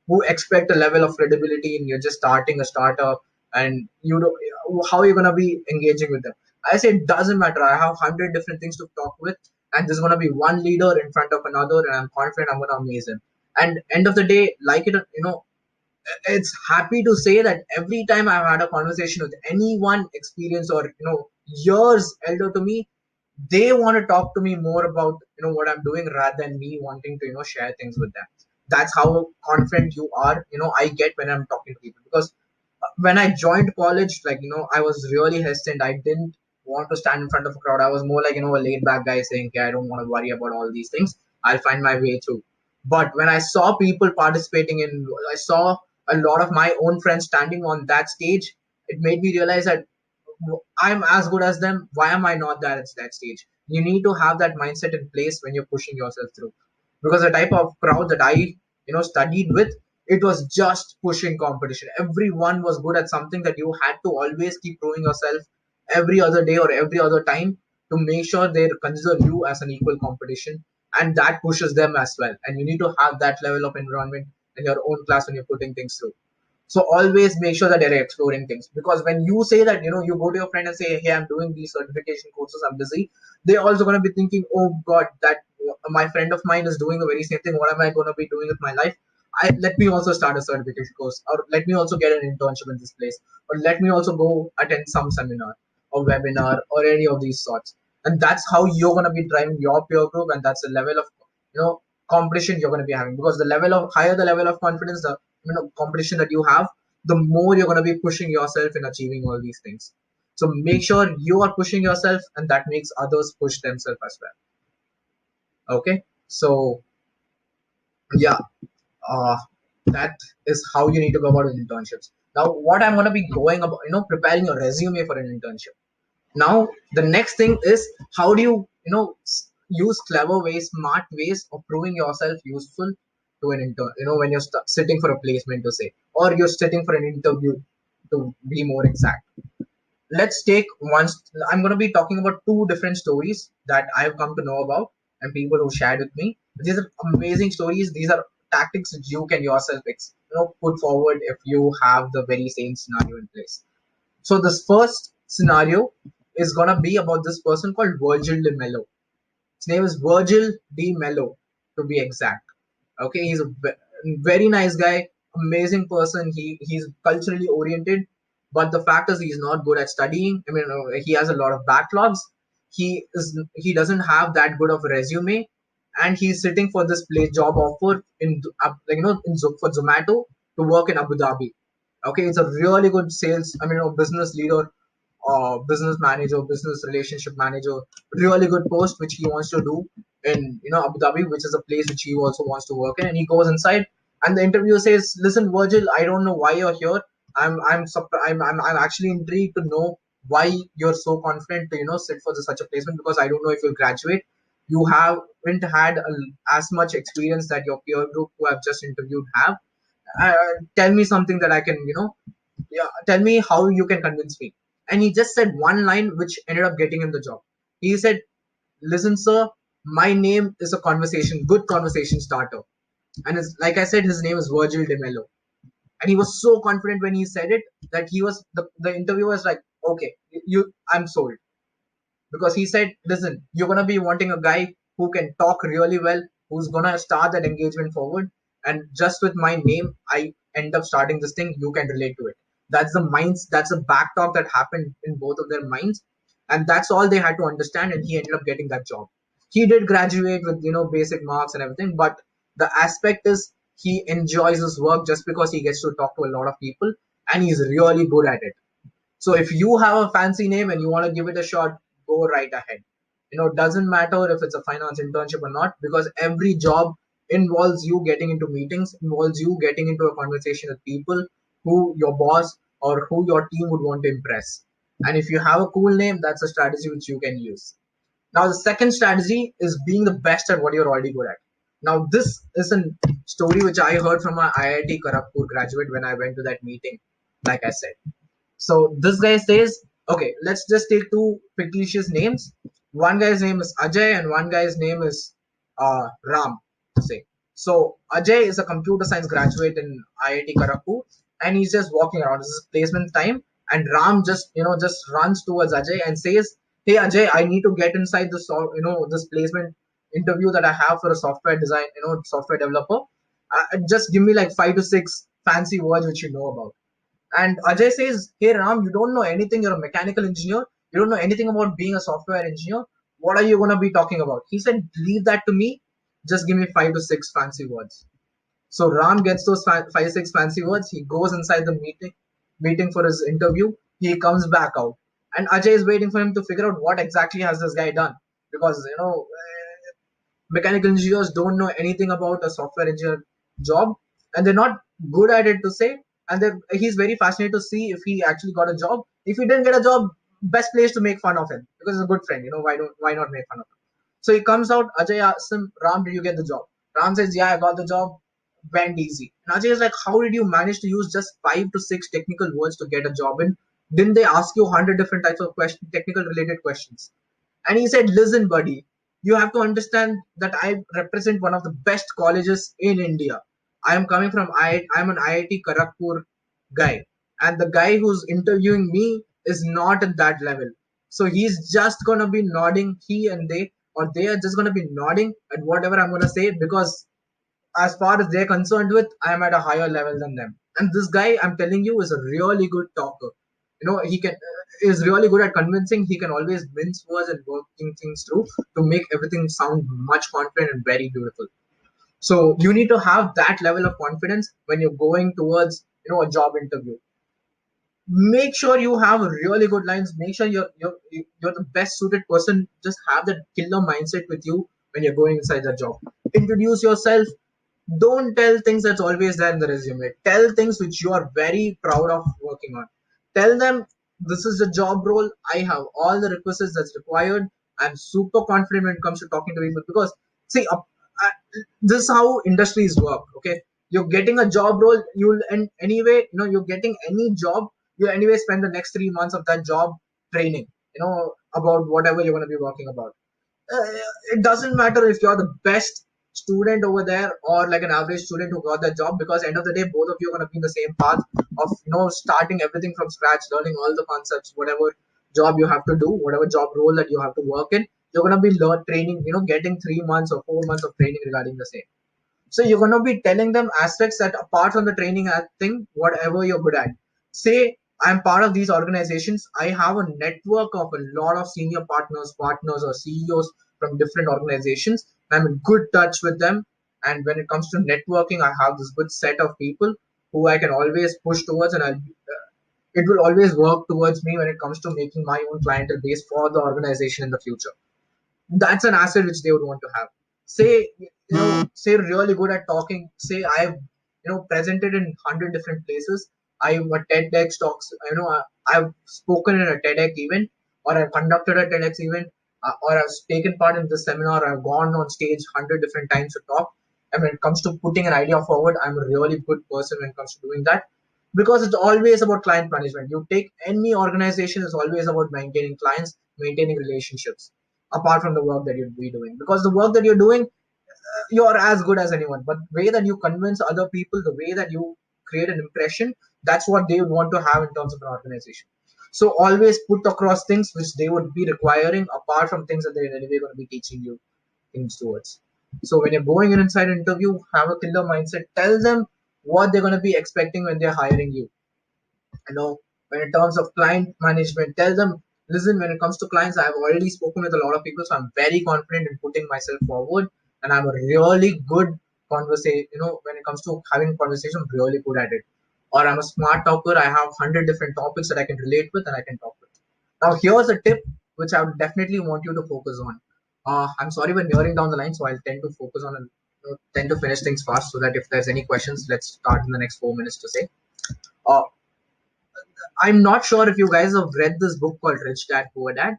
who expect a level of credibility, and you're just starting a startup, and how are you going to be engaging with them? I say it doesn't matter. I have 100 different things to talk with, and there's going to be one leader in front of another, and I'm confident I'm going to amaze him. And end of the day, like it, it's happy to say that every time I've had a conversation with anyone experienced or years elder to me, they want to talk to me more about what I'm doing rather than me wanting to share things with them. That's how confident you are. I get when I'm talking to people because when I joined college, like I was really hesitant. I didn't want to stand in front of a crowd. I was more like a laid back guy saying, "Okay, I don't want to worry about all these things. I'll find my way through." But when I saw people participating in, I saw a lot of my own friends standing on that stage. It made me realize that I'm as good as them. Why am I not there at that stage? You need to have that mindset in place when you're pushing yourself through. Because the type of crowd that I studied with, it was just pushing competition. Everyone was good at something that you had to always keep proving yourself every other day or every other time to make sure they consider you as an equal competition, and that pushes them as well. And you need to have that level of environment in your own class when you're putting things through. So always make sure that you're exploring things, because when you say that you go to your friend and say, "Hey, I'm doing these certification courses, I'm busy," they're also going to be thinking, "Oh God, that my friend of mine is doing the very same thing. What am I going to be doing with my life? Let me also start a certification course, or let me also get an internship in this place, or let me also go attend some seminar or webinar or any of these sorts." And that's how you're going to be driving your peer group, and that's the level of competition you're going to be having, because the level of higher the level of confidence, the competition that you have, the more you're going to be pushing yourself in achieving all these things. So make sure you are pushing yourself, and that makes others push themselves as well. Okay, so yeah, uh, that is how you need to go about internships. Now what I'm going to be going about, preparing your resume for an internship. Now the next thing is, how do use clever ways, smart ways of proving yourself useful to an intern, when you're sitting for a placement to say, or you're sitting for an interview to be more exact. Let's take one. I'm going to be talking about two different stories that I've come to know about and people who shared with me. These are amazing stories. These are tactics that you can yourself put forward if you have the very same scenario in place. So this first scenario is gonna be about this person called Virgil de Mello. His name is Virgil de Mello, to be exact. Okay, he's a very nice guy, amazing person. He's culturally oriented, but the fact is he's not good at studying. I mean, he has a lot of backlogs. He doesn't have that good of a resume, and he's sitting for this place job offer in for Zomato to work in Abu Dhabi. Okay, it's a really good sales. I mean, business leader, business manager, business relationship manager, really good post which he wants to do in Abu Dhabi, which is a place which he also wants to work in. And he goes inside, and the interviewer says, "Listen, Virgil, I don't know why you're here. I'm actually intrigued to know why you're so confident to sit for such a placement, because I don't know if you'll graduate. You haven't had as much experience that your peer group who have just interviewed have. Tell me something that I can yeah, tell me how you can convince me." And he just said one line which ended up getting him the job. He said, "Listen, sir, my name is a good conversation starter." And like I said, his name is Virgil de Mello. And he was so confident when he said it that the interviewer was like, "Okay, I'm sold." Because he said, "Listen, you're gonna be wanting a guy who can talk really well, who's gonna start that engagement forward, and just with my name, I end up starting this thing. You can relate to it." That's the minds. That's the back talk that happened in both of their minds, and that's all they had to understand. And he ended up getting that job. He did graduate with basic marks and everything, but the aspect is he enjoys his work just because he gets to talk to a lot of people, and he's really good at it. So if you have a fancy name and you want to give it a shot, go right ahead. It doesn't matter if it's a finance internship or not, because every job involves you getting into meetings, involves you getting into a conversation with people who your boss or who your team would want to impress. And if you have a cool name, that's a strategy which you can use. Now, the second strategy is being the best at what you're already good at. Now, this is a story which I heard from my IIT Kharagpur graduate when I went to that meeting, like I said. So this guy says, okay, let's just take two fictitious names. One guy's name is Ajay and one guy's name is Ram. Say. So Ajay is a computer science graduate in IIT Kharagpur, and he's just walking around. This is placement time, and Ram just runs towards Ajay and says, "Hey Ajay, I need to get inside this this placement interview that I have for a software design, software developer. Just give me like 5 to 6 fancy words which you know about. And Ajay says, "Hey Ram, you don't know anything. You're a mechanical engineer. You don't know anything about being a software engineer. What are you going to be talking about?" He said, "Leave that to me. Just give me 5 to 6 fancy words." So Ram gets those 5 6 fancy words. He goes inside the meeting for his interview. He comes back out, and Ajay is waiting for him to figure out what exactly has this guy done, because mechanical engineers don't know anything about a software engineer job, and they're not good at it to say. And he's very fascinated to see if he actually got a job. If he didn't get a job, best place to make fun of him, because he's a good friend. Why not make fun of him? So he comes out. Ajay asks him, "Ram, did you get the job?" Ram says, "Yeah, I got the job. Went easy." And Ajay is like, "How did you manage to use just 5 to 6 technical words to get a job in? Didn't they ask you 100 different types of technical related questions?" And he said, "Listen, buddy, you have to understand that I represent one of the best colleges in India. I am coming from I'm an IIT Kharagpur guy, and the guy who's interviewing me is not at that level. So he's just gonna be nodding, he and they, or they are just gonna be nodding at whatever I'm gonna say, because as far as they're concerned with, I'm at a higher level than them. And this guy, I'm telling you, is a really good talker. He can is really good at convincing. He can always mince words and working things through to make everything sound much confident and very beautiful. So you need to have that level of confidence when you're going towards a job interview. Make sure you have really good lines. Make sure you're the best suited person. Just have that killer mindset with you when you're going inside the job. Introduce yourself. Don't tell things that's always there in the resume. Tell things which you are very proud of working on. Tell them, this is the job role. I have all the requisites that's required. I'm super confident when it comes to talking to people, because see, this is how industries work. Okay, you're getting a job role. You'll and anyway, you're getting any job. You anyway spend the next 3 months of that job training. About whatever you're going to be working about. It doesn't matter if you're the best student over there or like an average student who got that job, because end of the day, both of you are going to be in the same path of starting everything from scratch, learning all the concepts, whatever job you have to do, whatever job role that you have to work in. You're going to be training, getting 3 months or 4 months of training regarding the same. So you're going to be telling them aspects that apart from the training thing, whatever you're good at. Say, I'm part of these organizations. I have a network of a lot of senior partners or CEOs from different organizations. I'm in good touch with them. And when it comes to networking, I have this good set of people who I can always push towards, and it will always work towards me when it comes to making my own clientele base for the organization in the future. That's an asset which they would want to have. Say really good at talking. Say I've presented in 100 different places. I'm a TEDx talks. I've spoken in a TEDx event, or I've conducted a TEDx event, or I've taken part in this seminar. I've gone on stage 100 different times to talk. And when it comes to putting an idea forward, I'm a really good person when it comes to doing that, because it's always about client management. You take any organization, it's always about maintaining clients, maintaining relationships, apart from the work that you'll be doing, because the work that you're doing, you're as good as anyone, but the way that you convince other people, the way that you create an impression, that's what they would want to have in terms of an organization. So always put across things which they would be requiring, apart from things that they're anyway going to be teaching you things towards. So when you're going in inside an interview, have a killer mindset. Tell them what they're going to be expecting when they're hiring you. When in terms of client management, tell them, listen, when it comes to clients, I've already spoken with a lot of people, so I'm very confident in putting myself forward, and I'm a really good conversation. When it comes to having conversation, I'm really good at it. Or I'm a smart talker. I have 100 different topics that I can relate with and I can talk with. Now here's a tip which I would definitely want you to focus on. I'm sorry we're nearing down the line, so I'll tend to focus on and tend to finish things fast, so that if there's any questions, let's start in the next 4 minutes to say. Uh, I'm not sure if you guys have read this book called Rich Dad Poor Dad,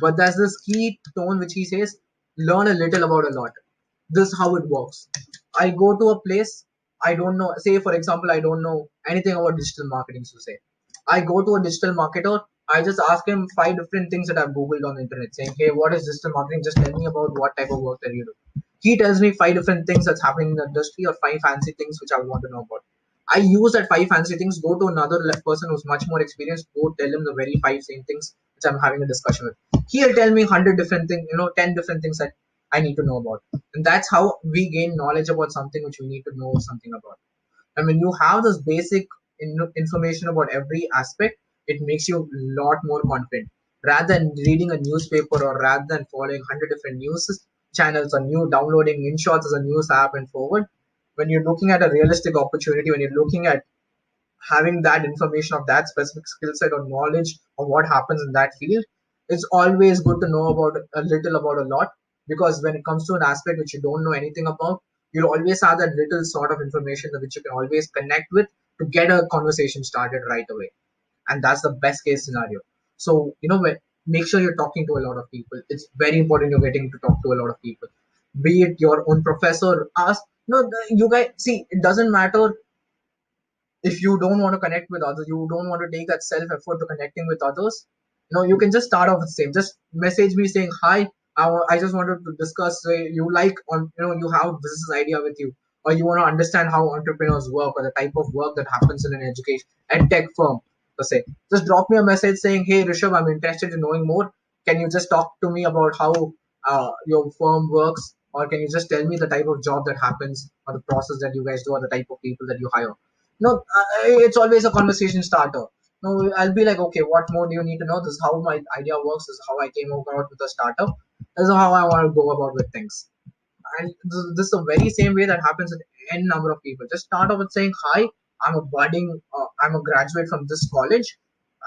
but there's this key tone which he says, learn a little about a lot. This is how it works. I go to a place, I don't know, say for example, I don't know anything about digital marketing, so say. I go to a digital marketer, I just ask him 5 different things that I've Googled on the internet, saying, hey, what is digital marketing? Just tell me about what type of work that you do. He tells me 5 different things that's happening in the industry, or 5 fancy things which I want to know about. I use that 5 fancy things, go to another person who's much more experienced, go tell him the very 5 same things which I'm having a discussion with. He'll tell me 100 different things, 10 different things that I need to know about. And that's how we gain knowledge about something which we need to know something about. And when you have this basic information about every aspect, it makes you a lot more confident. Rather than reading a newspaper or rather than following 100 different news channels or new downloading InShots as a news app and forward, when you're looking at a realistic opportunity, when you're looking at having that information of that specific skill set or knowledge of what happens in that field, it's always good to know about a little about a lot, because when it comes to an aspect which you don't know anything about, you'll always have that little sort of information that which you can always connect with to get a conversation started right away. And that's the best case scenario. So make sure you're talking to a lot of people. It's very important you're getting to talk to a lot of people, be it your own professor. Ask, you guys see, it doesn't matter if you don't want to connect with others, you don't want to take that self effort to connecting with others, you can just start off with the same. Just message me saying hi. I just wanted to discuss. You like on you have business idea with you, or you want to understand how entrepreneurs work or the type of work that happens in an education and tech firm. To say, just drop me a message saying, "Hey Rishabh, I'm interested in knowing more. Can you just talk to me about how your firm works, or can you just tell me the type of job that happens, or the process that you guys do, or the type of people that you hire?" No, it's always a conversation starter. No, I'll be like, okay, what more do you need to know? This is how my idea works. This is how I came about with a startup. This is how I want to go about with things. And this is the very same way that happens with n number of people. Just start off with saying, hi, I'm a graduate from this college,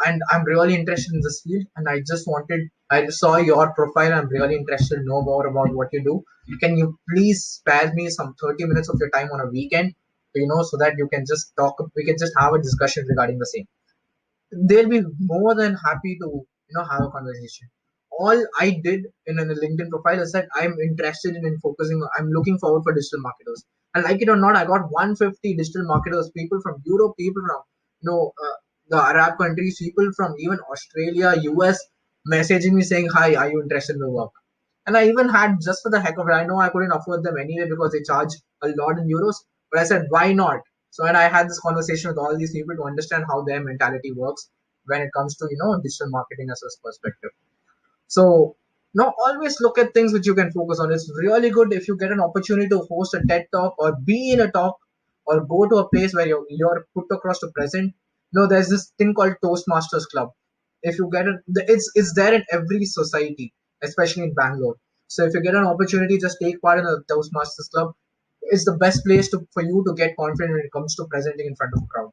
and I'm really interested in this field. And I saw your profile. I'm really interested to know more about what you do. Can you please spare me some 30 minutes of your time on a weekend, so that you can just talk, we can just have a discussion regarding the same. They'll be more than happy to have a conversation. All I did in a LinkedIn profile is that I'm interested in focusing. I'm looking forward for digital marketers, and like it or not, I got 150 digital marketers, people from Europe, people from the Arab countries, people from even Australia, US, messaging me saying, "Hi, are you interested in the work?" And I even had, just for the heck of it, I know I couldn't afford them anyway because they charge a lot in euros, but I said, why not? So, and I had this conversation with all these people to understand how their mentality works when it comes to, digital marketing as a perspective. So, always look at things which you can focus on. It's really good if you get an opportunity to host a TED talk or be in a talk or go to a place where you're put across to present. There's this thing called Toastmasters Club. If you get it, it's there in every society, especially in Bangalore. So if you get an opportunity, just take part in the Toastmasters Club. It's the best place for you to get confident when it comes to presenting in front of a crowd.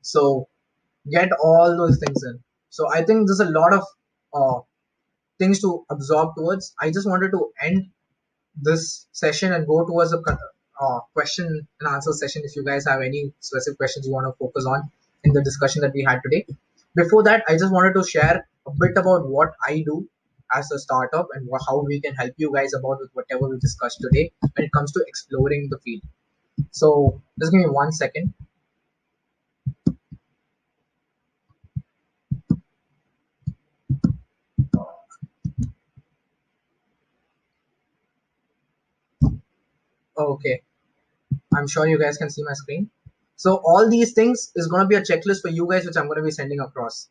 So get all those things in. So I think there's a lot of uh, things to absorb towards. I just wanted to end this session and go towards a question and answer session. If you guys have any specific questions you want to focus on in the discussion that we had today. Before that, I just wanted to share a bit about what I do as a startup and how we can help you guys about with whatever we discussed today when it comes to exploring the field. So just give me 1 second. Okay, I'm sure you guys can see my screen. So all these things is going to be a checklist for you guys, which I'm going to be sending across.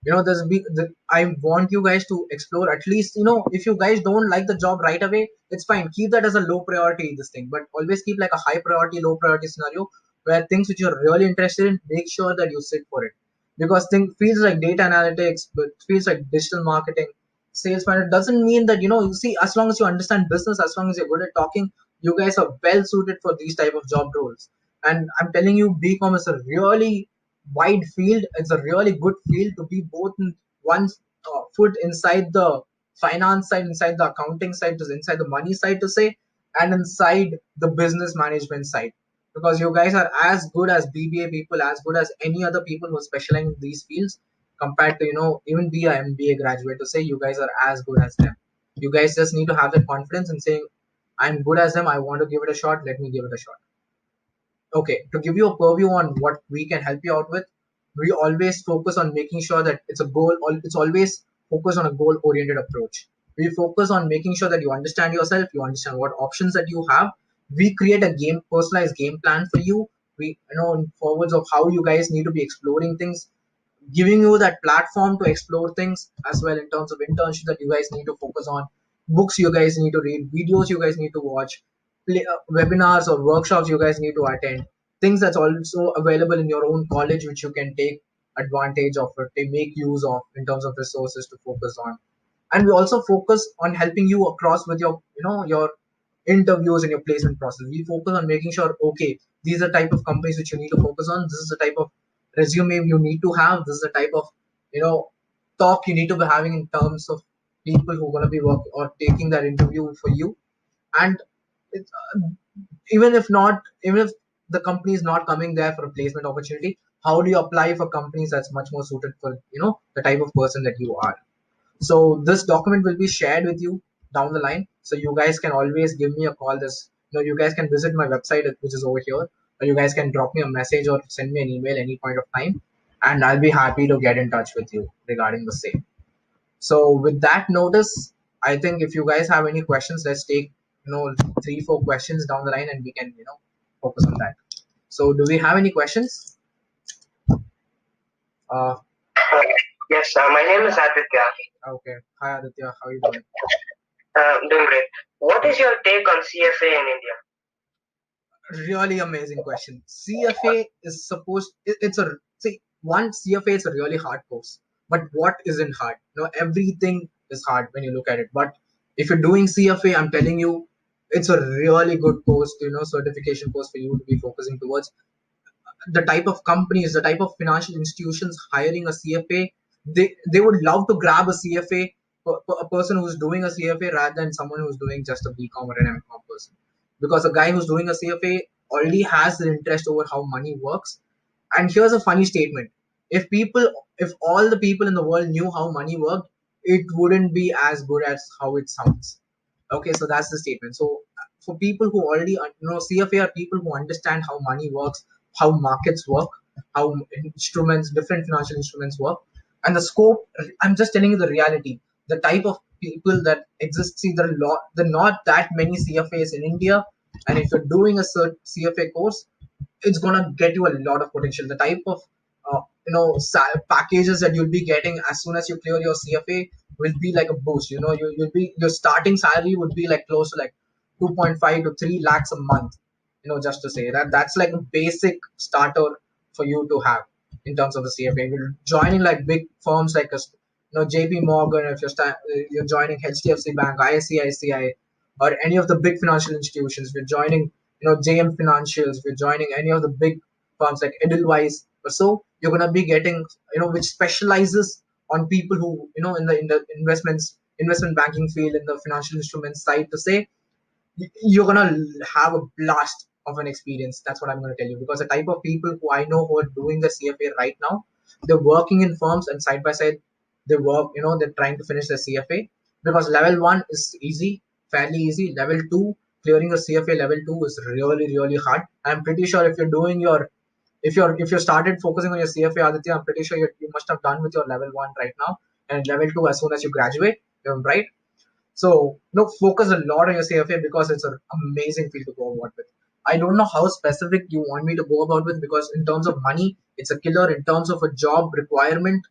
I want you guys to explore at least, if you guys don't like the job right away, it's fine. Keep that as a low priority, this thing, but always keep like a high priority, low priority scenario where things which you're really interested in, make sure that you sit for it. Because things feels like data analytics, but feels like digital marketing, sales manager doesn't mean that, you see, as long as you understand business, as long as you're good at talking, you guys are well suited for these type of job roles. And I'm telling you, BCom is a really wide field. It's a really good field to be both in one foot inside the finance side, inside the accounting side, to inside the money side to say, and inside the business management side. Because you guys are as good as BBA people, as good as any other people who specialize in these fields, compared to even be a MBA graduate to say you guys are as good as them. You guys just need to have that confidence and saying, I'm good as them. I want to give it a shot. Let me give it a shot. Okay, to give you a purview on what we can help you out with, we always focus on making sure that it's always focused on a goal oriented approach. We focus on making sure that you understand yourself, you understand what options that you have. We create a personalized game plan for you. We in forwards of how you guys need to be exploring things, giving you that platform to explore things as well, in terms of internship that you guys need to focus on, books you guys need to read, videos you guys need to watch, webinars or workshops you guys need to attend. things that's also available in your own college, which you can take advantage of or make use of in terms of resources to focus on. And we also focus on helping you across with your your interviews and your placement process. We focus on making sure, okay, these are type of companies which you need to focus on, this is the type of resume you need to have, this is the type of you know talk you need to be having in terms of people who are going to be work or taking that interview for you. And it's, even if the company is not coming there for a placement opportunity, how do you apply for companies that's much more suited for the type of person that you are? So this document will be shared with you down the line. So you guys can always give me a call. You guys can visit my website, which is over here, or you guys can drop me a message or send me an email any point of time, and I'll be happy to get in touch with you regarding the same. So with that notice, I think if you guys have any questions, let's take 3-4 questions down the line, and we can focus on that. So do we have any questions? Uh, Yes, my name is Aditya. okay. Hi Aditya, how are you doing? Doing great. What is your take on CFA in India? Really amazing question. CFA is supposed it's a see one CFA is a really hard course, but what isn't hard? Everything is hard when you look at it. But if you're doing CFA, I'm telling you, it's a really good course, certification course for you to be focusing towards. The type of companies, the type of financial institutions hiring a CFA, they would love to grab a CFA, a person who's doing a CFA rather than someone who's doing just a BCom or an MCom person, because a guy who's doing a CFA already has an interest over how money works. And here's a funny statement: if all the people in the world knew how money worked, it wouldn't be as good as how it sounds. Okay, so that's the statement. So for people who already CFA are people who understand how money works, how markets work, how different financial instruments work, and the scope. I'm just telling you the reality. The type of people that exist. See, there are not that many CFAs in India, and if you're doing a CFA course, it's gonna get you a lot of potential. The type of packages that you'll be getting as soon as you clear your CFA will be like a boost. Your starting salary would be like close to like 2.5 to 3 lakhs a month. Just to say that's like a basic starter for you to have in terms of the CFA. You're joining like big firms like JP Morgan, if you're joining HDFC Bank, ICICI, or any of the big financial institutions. If you're joining JM Financials, if you're joining any of the big firms like Edelweiss or so, you're gonna be getting which specializes on people who in the investment banking field, in the financial instruments side, to say you're gonna have a blast of an experience. That's what I'm gonna tell you, because the type of people who I know who are doing the CFA right now, they're working in firms and side by side they work. They're trying to finish the CFA, because level one is easy, fairly easy. Level two, clearing the CFA level two is really really hard. I'm pretty sure if you're doing your if you started focusing on your CFA, Aditya, I'm pretty sure you must have done with your level one right now, and level two as soon as you graduate, right? So focus a lot on your CFA, because it's an amazing field to go about with. I don't know how specific you want me to go about with, because in terms of money, it's a killer. In terms of a job requirement,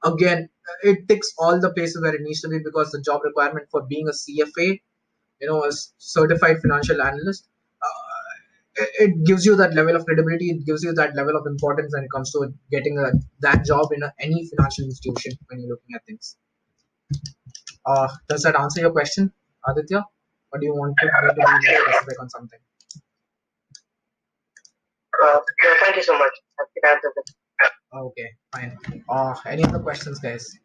again, it ticks all the places where it needs to be, because the job requirement for being a CFA, a certified financial analyst, it gives you that level of credibility. It gives you that level of importance when it comes to getting that job in any financial institution when you're looking at things. Does that answer your question, Aditya? Or do you want me to be more specific on something? Thank you so much. I think I answered it. Okay, fine. Any other questions, guys?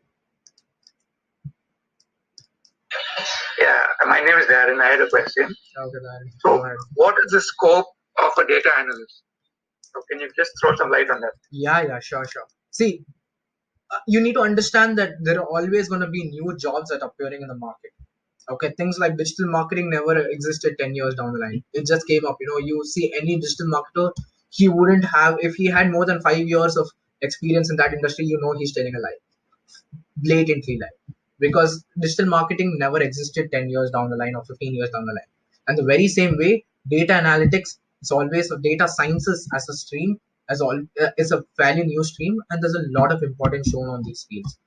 Yeah, my name is Darren. I had a question. Okay, Darren. So, Go ahead. what is the scope of a data analyst? So, can you just throw some light on that? Yeah, sure. See, you need to understand that there are always going to be new jobs that are appearing in the market. Okay, things like digital marketing never existed 10 years down the line. It just came up. You see any digital marketer, he wouldn't have, if he had more than 5 years of experience in that industry, he's telling a lie, blatantly lie, because digital marketing never existed 10 years down the line or 15 years down the line. And the very same way, data analytics is always, data sciences as a stream is a fairly new stream, and there's a lot of importance shown on these fields.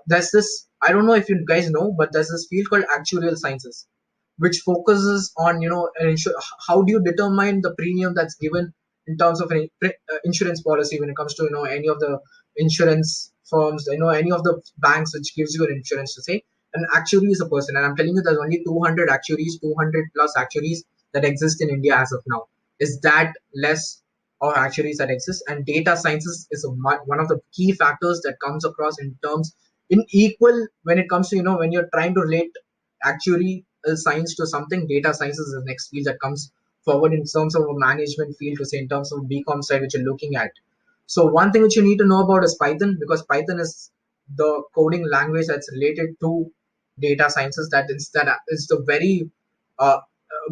There's this, I don't know if you guys know, but there's this field called actuarial sciences, which focuses on how do you determine the premium that's given in terms of any insurance policy, when it comes to any of the insurance firms, any of the banks which gives you an insurance to say an actuary is a person. And I'm telling you, there's only 200 actuaries, 200 plus actuaries that exist in India as of now. Is that less of actuaries that exist? And data sciences is one of the key factors that comes across in terms in equal when it comes to when you're trying to relate actuary science to something. Data sciences is the next field that comes forward in terms of a management field, to say in terms of BCom side which you're looking at. So one thing which you need to know about is Python, because Python is the coding language that's related to data sciences. That is the very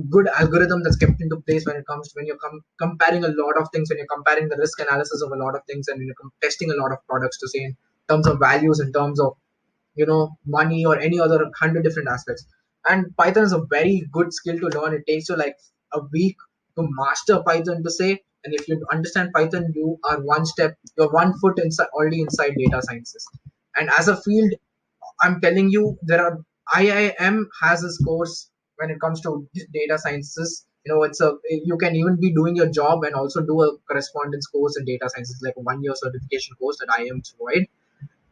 good algorithm that's kept into place when it comes to when you're comparing a lot of things, when you're comparing the risk analysis of a lot of things, and when you're testing a lot of products, to say in terms of values, in terms of money, or any other 100 different aspects. And Python is a very good skill to learn. It takes you like a week to master Python, to say. And if you understand Python, you're 1 foot inside, already inside data sciences. And as a field, I'm telling you, there are IIM has this course when it comes to data sciences. It's a you can even be doing your job and also do a correspondence course in data sciences, like a 1 year certification course that IIM provide.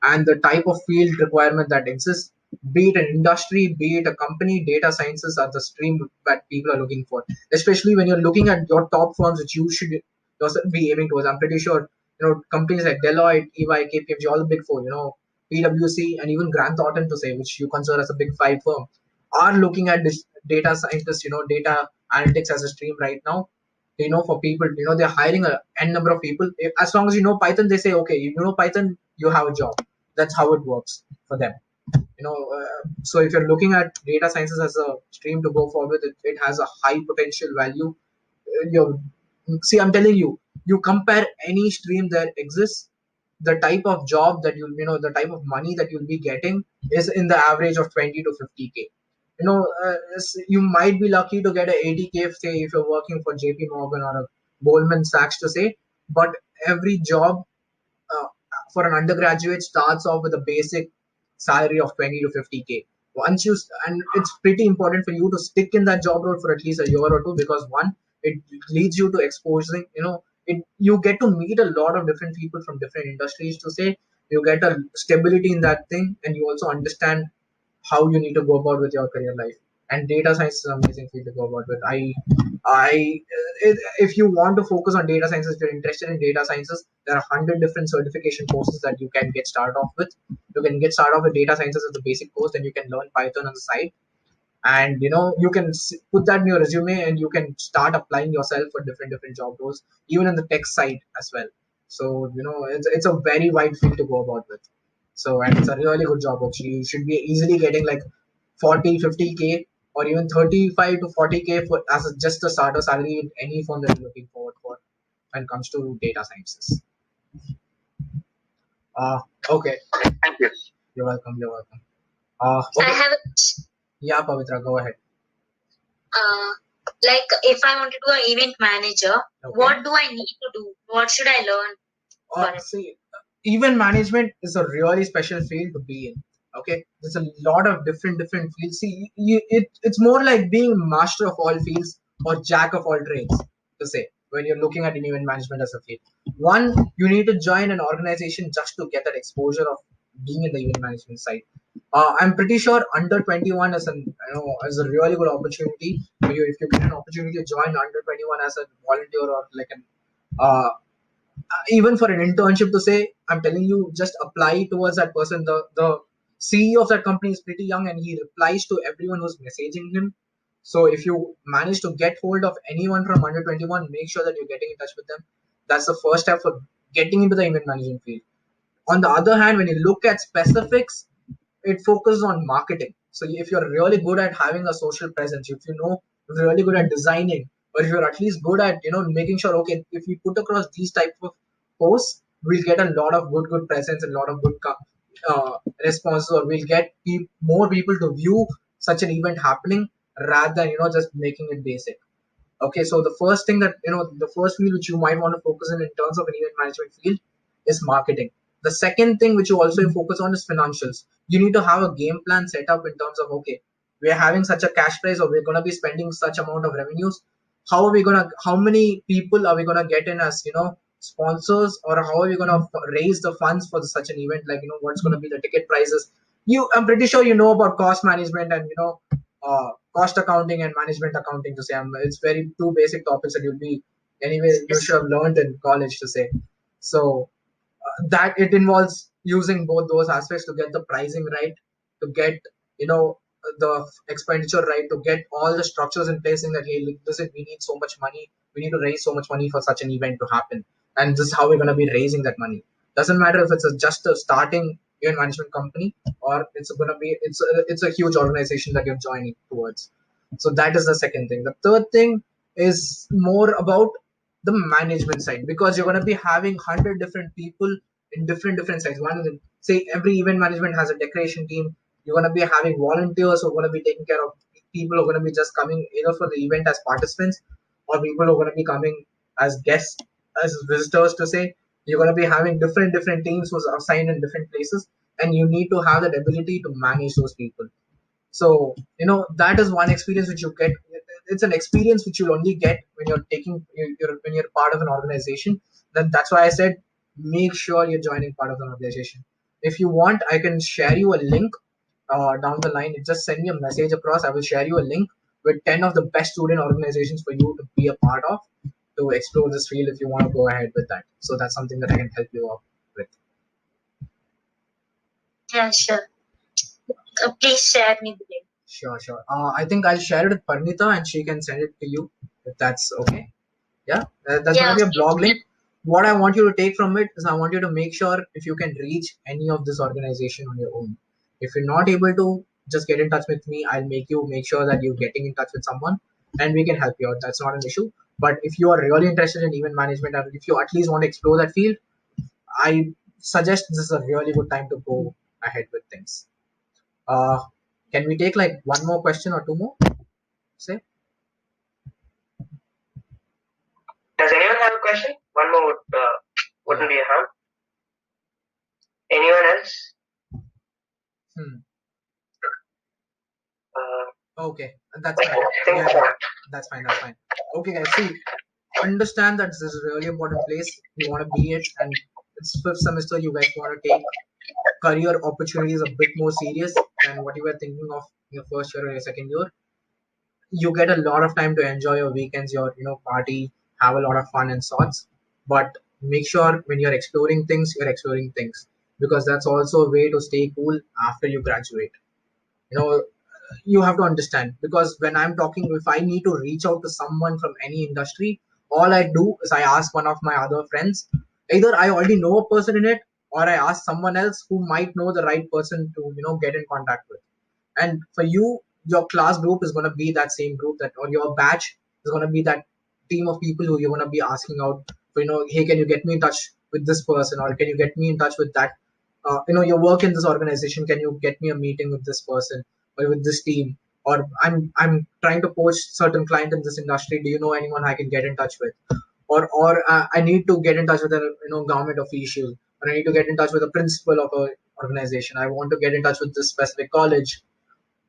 And the type of field requirement that exists, be it an industry, be it a company, data sciences are the stream that people are looking for. Especially when you're looking at your top firms, which you should yourself be aiming towards. I'm pretty sure companies like Deloitte, EY, KPMG, all the big four, PwC, and even Grant Thornton, to say, which you consider as a big five firm, are looking at this data scientists, data analytics as a stream right now. For people, they're hiring a n number of people. As long as you know Python, they say, okay, you know Python, you have a job. That's how it works for them. So if you're looking at data sciences as a stream to go forward, it has a high potential value. You see, I'm telling you, you compare any stream that exists, the type of job that the type of money that you'll be getting is in the average of 20 to 50K. You might be lucky to get a 80K, say, if you're working for JP Morgan or a Goldman Sachs, to say. But every job uh, for an undergraduate starts off with a basic salary of 20 to 50K. And it's pretty important for you to stick in that job role for at least a year or two, because one, it leads you to exposing, you get to meet a lot of different people from different industries, to say. You get a stability in that thing, and you also understand how you need to go about with your career life. And data science is an amazing field to go about with. If you want to focus on data sciences, if you're interested in data sciences, there are 100 different certification courses that you can get started off with. You can get started off with data sciences as the basic course, then you can learn Python on the side, and you can put that in your resume, and you can start applying yourself for different job roles, even in the tech side as well. So it's a very wide field to go about with. So, and it's a really good job actually. You should be easily getting like 40 50K, or even 35 to 40K for as just a starter salary in any firm that you're looking forward for when it comes to data sciences. Okay. Thank you. You're welcome. I Okay. have Yeah, Pavitra, go ahead. like if I want to do an event manager, Okay. what do I need to do? What should I learn for it? See, event management is a really special field to be in. Okay, there's a lot of different fields. See, it's more like being master of all fields or jack of all trades, to say, when you're looking at an event management as a field. One, you need to join an organization just to get that exposure of being in the event management side. I'm pretty sure under 21 is is a really good opportunity for you. If you get an opportunity to join under 21 as a volunteer, or like an even for an internship, to say, I'm telling you, just apply towards that person. The CEO of that company is pretty young, and he replies to everyone who's messaging him. So if you manage to get hold of anyone from under 21, make sure that you're getting in touch with them. That's the first step for getting into the event management field. On the other hand, when you look at specifics, it focuses on marketing. So if you're really good at having a social presence, if if you're really good at designing, or if you're at least good at making sure, okay, if we put across these type of posts, we'll get a lot of good presence and a lot of good responses, or we'll get more people to view such an event happening, rather than just making it basic. Okay, so the first thing that the first field which you might want to focus in terms of an event management field is marketing. The second thing which you also focus on is financials. You need to have a game plan set up in terms of, okay, we're having such a cash price, or we're going to be spending such amount of revenues. how many people are we gonna get in as sponsors, or how are we gonna raise the funds for such an event? Like what's gonna be the ticket prices? I'm pretty sure you know about cost management and cost accounting and management accounting to say. It's very two basic topics that you'll be anyway you should have learned in college to say. So that it involves using both those aspects to get the pricing right, to get you know the expenditure right, to get all the structures in place, in that hey, listen, we need so much money, we need to raise so much money for such an event to happen, and this is how we're going to be raising that money. Doesn't matter if it's just a starting event management company, or it's going to be it's a huge organization that you're joining towards. So that is the second thing. The third thing is more about the management side, because you're going to be having 100 different people in different sides. One is, say, every event management has a decoration team. You're going to be having volunteers who are going to be taking care of people who are going to be just coming either for the event as participants, or people who are going to be coming as guests, as visitors to say. You're going to be having different teams who are assigned in different places, and you need to have that ability to manage those people. So that is one experience which you get. It's an experience which you'll only get when you're when you're part of an organization. That's why I said make sure you're joining part of an organization. If you want, I can share you a link down the line. Just send me a message across. I will share you a link with 10 of the best student organizations for you to be a part of, to explore this field if you want to go ahead with that. So that's something that I can help you out with. Yeah, sure. Please share me the link. Sure. I think I'll share it with Parnita and she can send it to you if that's okay. Yeah, that's going to be a blog link. What I want you to take from it is I want you to make sure if you can reach any of this organization on your own. If you're not able to, just get in touch with me. I'll make sure that you're getting in touch with someone and we can help you out. That's not an issue. But if you are really interested in event management, or if you at least want to explore that field, I suggest this is a really good time to go ahead with things. Uh, can we take like one more question or two more? Say. Does anyone have a question? One more wouldn't be a harm. Anyone else? Okay, that's fine. Yeah, that's fine. Okay, guys, see, understand that this is a really important place. You want to be it, and it's fifth semester. You guys want to take career opportunities a bit more serious than what you were thinking of in your first year or your second year. You get a lot of time to enjoy your weekends, your party, have a lot of fun and sorts. But make sure when you're you're exploring things, because that's also a way to stay cool after you graduate. You have to understand, because when I'm talking, if I need to reach out to someone from any industry, all I do is I ask one of my other friends. Either I already know a person in it, or I ask someone else who might know the right person to get in contact with. And for you, your class group is going to be that same group, that or your batch is going to be that team of people who you're going to be asking out for, hey, can you get me in touch with this person, or can you get me in touch with that, you work in this organization, can you get me a meeting with this person or with this team, or I'm trying to poach certain client in this industry, do you know anyone I can get in touch with? Or I need to get in touch with a government official, or I need to get in touch with a principal of a organization, I want to get in touch with this specific college.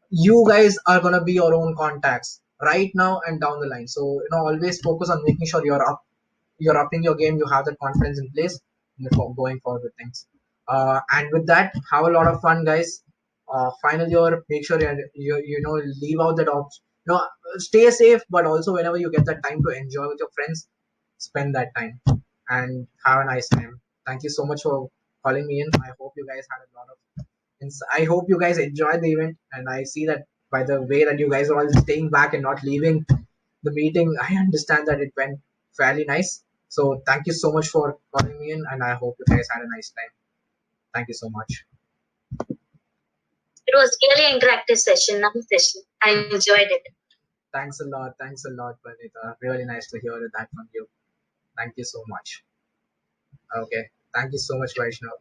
You guys are going to be your own contacts right now and down the line. So always focus on making sure you're upping your game, you have that confidence in place before going forward with things. And with that, have a lot of fun, guys. Final year, make sure you leave out that option. Stay safe, but also whenever you get that time to enjoy with your friends, spend that time and have a nice time. Thank you so much for calling me in. I hope you guys had a lot of I hope you guys enjoyed the event, and I see that by the way that you guys are all staying back and not leaving the meeting, I understand that it went fairly nice. So thank you so much for calling me in, and I hope you guys had a nice time. Thank you so much. It was really an interactive session, nice session. I enjoyed it. Thanks a lot, Panita. Really nice to hear that from you. Thank you so much. Okay, thank you so much, Vaishnav.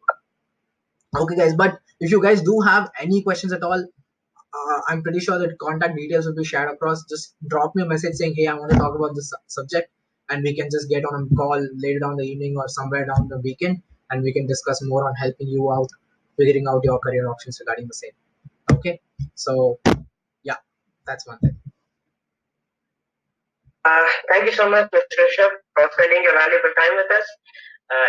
Okay, guys, but if you guys do have any questions at all, I'm pretty sure that contact details will be shared across. Just drop me a message saying, hey, I want to talk about this subject, and we can just get on a call later down the evening or somewhere down the weekend, and we can discuss more on helping you out, figuring out your career options regarding the same. Okay, so yeah, that's one thing. Thank you so much, Mr. Rishabh, for spending your valuable time with us.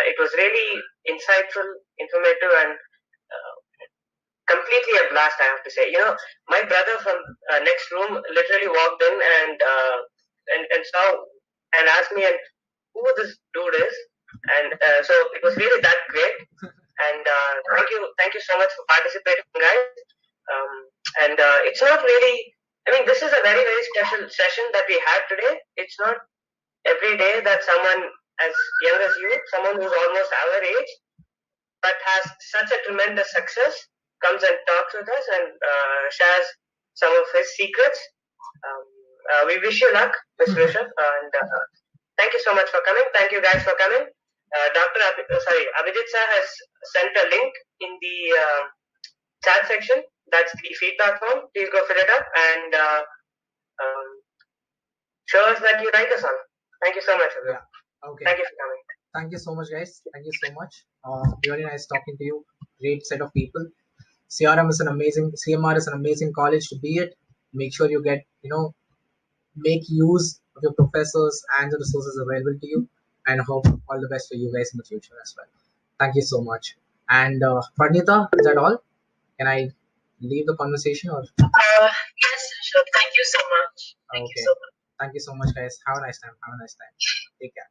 It was really insightful, informative, and completely a blast, I have to say. My brother from next room literally walked in and saw and asked me and who this dude is, and so it was really that great. And thank you so much for participating, guys. And it's not really. I mean, this is a very very special session that we had today. It's not every day that someone as young as you, someone who's almost our age, but has such a tremendous success, comes and talks with us and shares some of his secrets. We wish you luck, Mr. Rishabh, and thank you so much for coming. Thank you guys for coming. Abhijit sir has sent a link in the chat section. That's the feedback form. Please go fill it up and show us that you like us all. Thank you so much. Yeah. Okay. Thank you for coming. Thank you so much, guys. Thank you so much. Really nice talking to you. Great set of people. CMR is an amazing college to be at. Make sure you get, make use of your professors and the resources available to you. And hope all the best for you guys in the future as well. Thank you so much. And Pranita, is that all? Can I leave the conversation or? Yes, sure. Thank you so much. Thank you so much. Thank you so much, guys. Have a nice time. Take care.